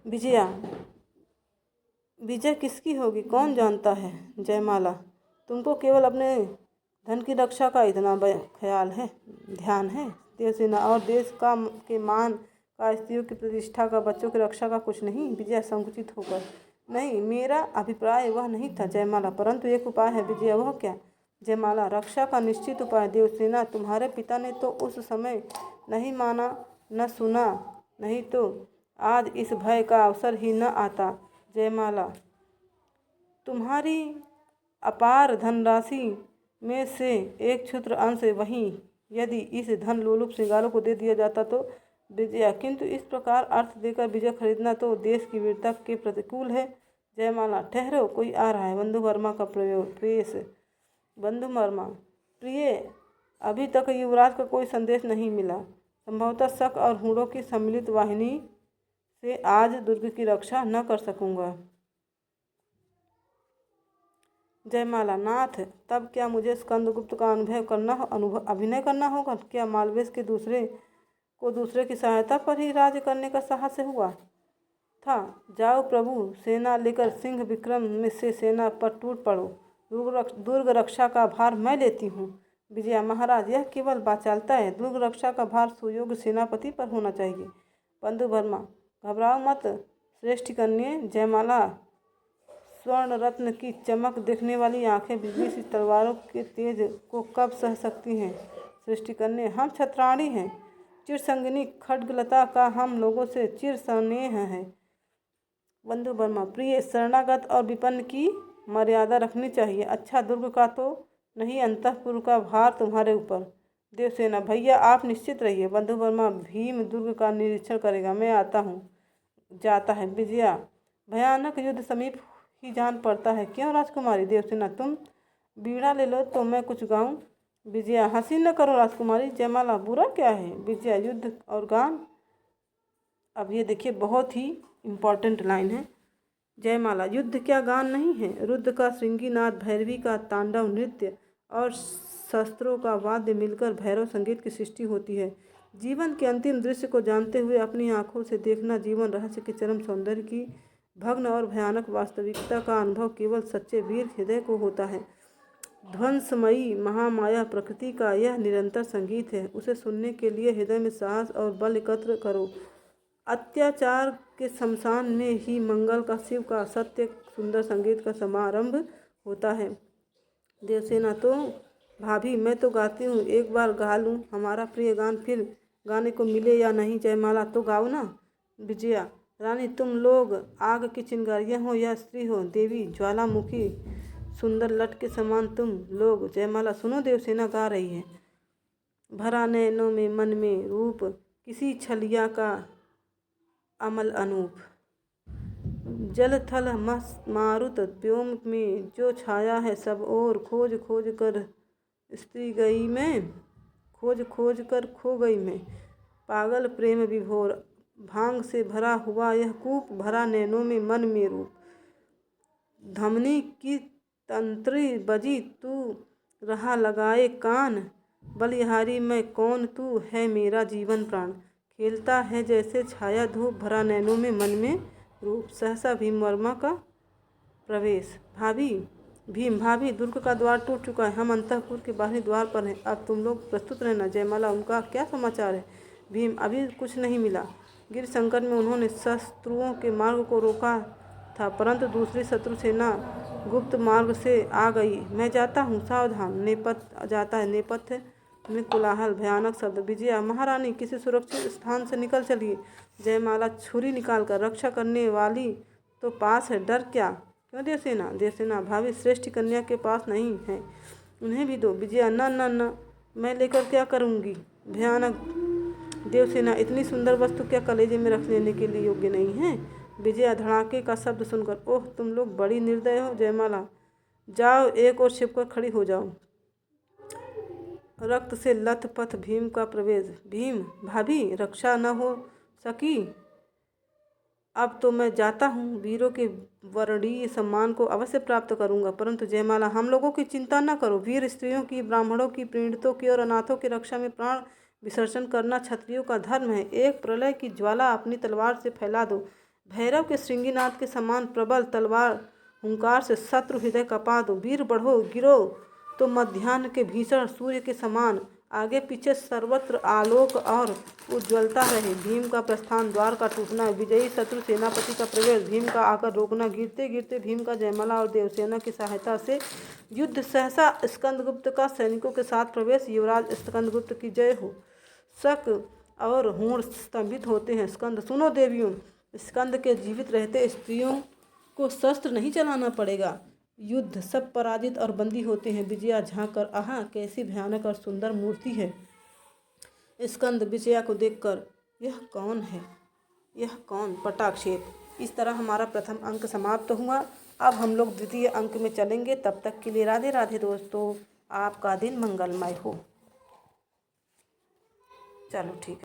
विजया, विजय किसकी होगी कौन जानता है? जयमाला, तुमको केवल अपने धन की रक्षा का इतना ख्याल है, ध्यान है। देवसेना, और देश का के मान का, स्त्रियों की प्रतिष्ठा का, बच्चों की रक्षा का कुछ नहीं? विजया संकुचित होकर, नहीं, मेरा अभिप्राय वह नहीं था। जयमाला, परंतु एक उपाय है। विजया, वह क्या? जयमाला, रक्षा का निश्चित उपाय। देवसेना, तुम्हारे पिता ने तो उस समय नहीं माना न सुना, नहीं तो आज इस भय का अवसर ही न आता। जयमाला। तुम्हारी अपार धनराशि में से एक क्षुद्र अंश वहीं यदि इस धन लोलुप श्रृंगारों को दे दिया जाता तो विजया, किंतु इस प्रकार अर्थ देकर विजय खरीदना तो देश की वीरता के प्रतिकूल है। जयमाला। ठहरो, कोई आ रहा है। बंधु वर्मा का प्रवेश। बंधु वर्मा। प्रिय, अभी तक युवराज का कोई संदेश नहीं मिला। संभवतः शक और हूणों की सम्मिलित वाहिनी से आज दुर्ग की रक्षा न कर सकूंगा। जयमाला। नाथ, तब क्या मुझे स्कंदगुप्त का अभिनय करना होगा? क्या मालवेश के दूसरे की सहायता पर ही राज्य करने का साहस हुआ था? जाओ प्रभु, सेना लेकर सिंह विक्रम में से सेना पर टूट पड़ो। दुर्ग रक्षा का भार मैं लेती हूँ। विजया। महाराज, यह केवल वाचालता है। दुर्ग रक्षा का भार सुयोग्य सेनापति पर होना चाहिए। बंधु वर्मा। घबराओ मत श्रेष्ठ कन्या। जयमाला। स्वर्ण रत्न की चमक देखने वाली आंखें बिजली सी तलवारों के तेज को कब सह सकती हैं? श्रेष्ठ कन्या। हम छत्राणी हैं। चिरसंगिनी खड्गलता का हम लोगों से चिर स्नेह है। बंधु वर्मा। प्रिय, शरणागत और विपन्न की मर्यादा रखनी चाहिए। अच्छा, दुर्ग का तो नहीं, अंतःपुर का भार तुम्हारे ऊपर। देवसेना। भैया आप निश्चित रहिए। बंधु वर्मा। भीम दुर्ग का निरीक्षण करेगा, मैं आता हूँ। जाता है। विजया। भयानक युद्ध समीप ही जान पड़ता है, क्यों राजकुमारी? देवसेना। तुम बीड़ा ले लो तो मैं कुछ गाऊं। विजया। हंसी न करो राजकुमारी। जयमाला। बुरा क्या है? विजया। युद्ध और गान। अब ये देखिए, बहुत ही इम्पॉर्टेंट लाइन है। जयमाला। युद्ध क्या गान नहीं है? रुद्र का श्रृंगीनाद, भैरवी का तांडव नृत्य और शस्त्रों का वाद्य मिलकर भैरव संगीत की सृष्टि होती है। जीवन के अंतिम दृश्य को जानते हुए अपनी आंखों से देखना जीवन रहस्य के चरम सौंदर्य की भग्न और भयानक वास्तविकता का अनुभव केवल सच्चे वीर हृदय को होता है। ध्वंसमयी महामाया प्रकृति का यह निरंतर संगीत है। उसे सुनने के लिए हृदय में साहस और बल एकत्र करो। अत्याचार के शमशान में ही मंगल का, शिव का सत्य सुंदर संगीत का समारंभ होता है। देवसेना। तो भाभी, मैं तो गाती हूँ, एक बार गा लूँ हमारा प्रिय गान, फिर गाने को मिले या नहीं। जयमाला। तो गाओ ना। विजया। रानी, तुम लोग आग की चिंगारियाँ हो या स्त्री हो, देवी ज्वालामुखी सुंदर लट के समान तुम लोग। जयमाला। सुनो, देवसेना गा रही है। भरा नैनों में मन में रूप, किसी छलिया का अमल अनूप। जल थल मारुत व्योम में जो छाया है सब ओर, खोज खोज कर स्त्री गई मैं, खोज खोज कर खो गई मैं। पागल प्रेम विभोर, भांग से भरा हुआ यह कूप, भरा नैनों में मन में रूप। धमनी की तंत्री बजी, तू रहा लगाए कान, बलिहारी मैं कौन, तू है मेरा जीवन प्राण। खेलता है जैसे छाया धूप, भरा नैनों में मन में रूप। सहसा भीम वर्मा का प्रवेश। भीम। भाभी, दुर्ग का द्वार टूट चुका है, हम अंतःपुर के बाहरी द्वार पर हैं, अब तुम लोग प्रस्तुत रहना। जयमाला। उनका क्या समाचार है? भीम। अभी कुछ नहीं मिला। गिर संकट में उन्होंने शत्रुओं के मार्ग को रोका था, परंतु दूसरी शत्रु सेना गुप्त मार्ग से आ गई। मैं जाता हूँ, सावधान। नेपथ्य जाता है। नेपथ्य में कोलाहल, भयानक शब्द। विजया। महारानी, किसी सुरक्षित स्थान से निकल चलिए। जयमाला। छुरी निकालकर रक्षा करने वाली तो पास है, डर क्या? क्यों देवसेना? देवसेना। भाभी, श्रेष्ठ कन्या के पास नहीं है, उन्हें भी दो। विजया। न न न, मैं लेकर क्या करूँगी? भयानक। देवसेना। इतनी सुंदर वस्तु क्या कलेजे में रख लेने के लिए योग्य नहीं है? विजया। धड़ाके का शब्द सुनकर, ओह तुम लोग बड़ी निर्दय हो। जयमाला। जाओ, एक और छिपकर खड़ी हो जाओ। रक्त से लथपथ भीम का प्रवेश। भीम। भाभी, रक्षा न हो सकी, अब तो मैं जाता हूँ। वीरों के वर्णीय सम्मान को अवश्य प्राप्त करूँगा, परंतु जयमाला। हम लोगों की चिंता न करो। वीर स्त्रियों की, ब्राह्मणों की, पीड़ितों की और अनाथों की रक्षा में प्राण विसर्जन करना क्षत्रियों का धर्म है। एक प्रलय की ज्वाला अपनी तलवार से फैला दो। भैरव के श्रृंगीनाद के समान प्रबल तलवार हुंकार से शत्रु हृदय कपा दो। वीर बढ़ो, गिरो तो मध्याह्न के भीषण सूर्य के समान, आगे पीछे सर्वत्र आलोक और उज्ज्वलता रहे। भीम का प्रस्थान, द्वार का टूटना, विजयी शत्रु सेनापति का प्रवेश, भीम का आकर रोकना, गिरते गिरते भीम का जयमाला और देवसेना की सहायता से युद्ध। सहसा स्कंदगुप्त का सैनिकों के साथ प्रवेश। युवराज स्कंदगुप्त की जय हो। शक और होड़ स्तंभित होते हैं। स्कंद, सुनो देवियों, स्कंद के जीवित रहते स्त्रियों को शस्त्र नहीं चलाना पड़ेगा। युद्ध सब पराजित और बंदी होते हैं। विजया झांक कर, आहा कैसी भयानक और सुंदर मूर्ति है। स्कंद विजया को देखकर, यह कौन है, यह कौन? पटाक्षेप। इस तरह हमारा प्रथम अंक समाप्त हुआ। अब हम लोग द्वितीय अंक में चलेंगे। तब तक के लिए राधे राधे दोस्तों, आपका दिन मंगलमय हो। चलो ठीक है।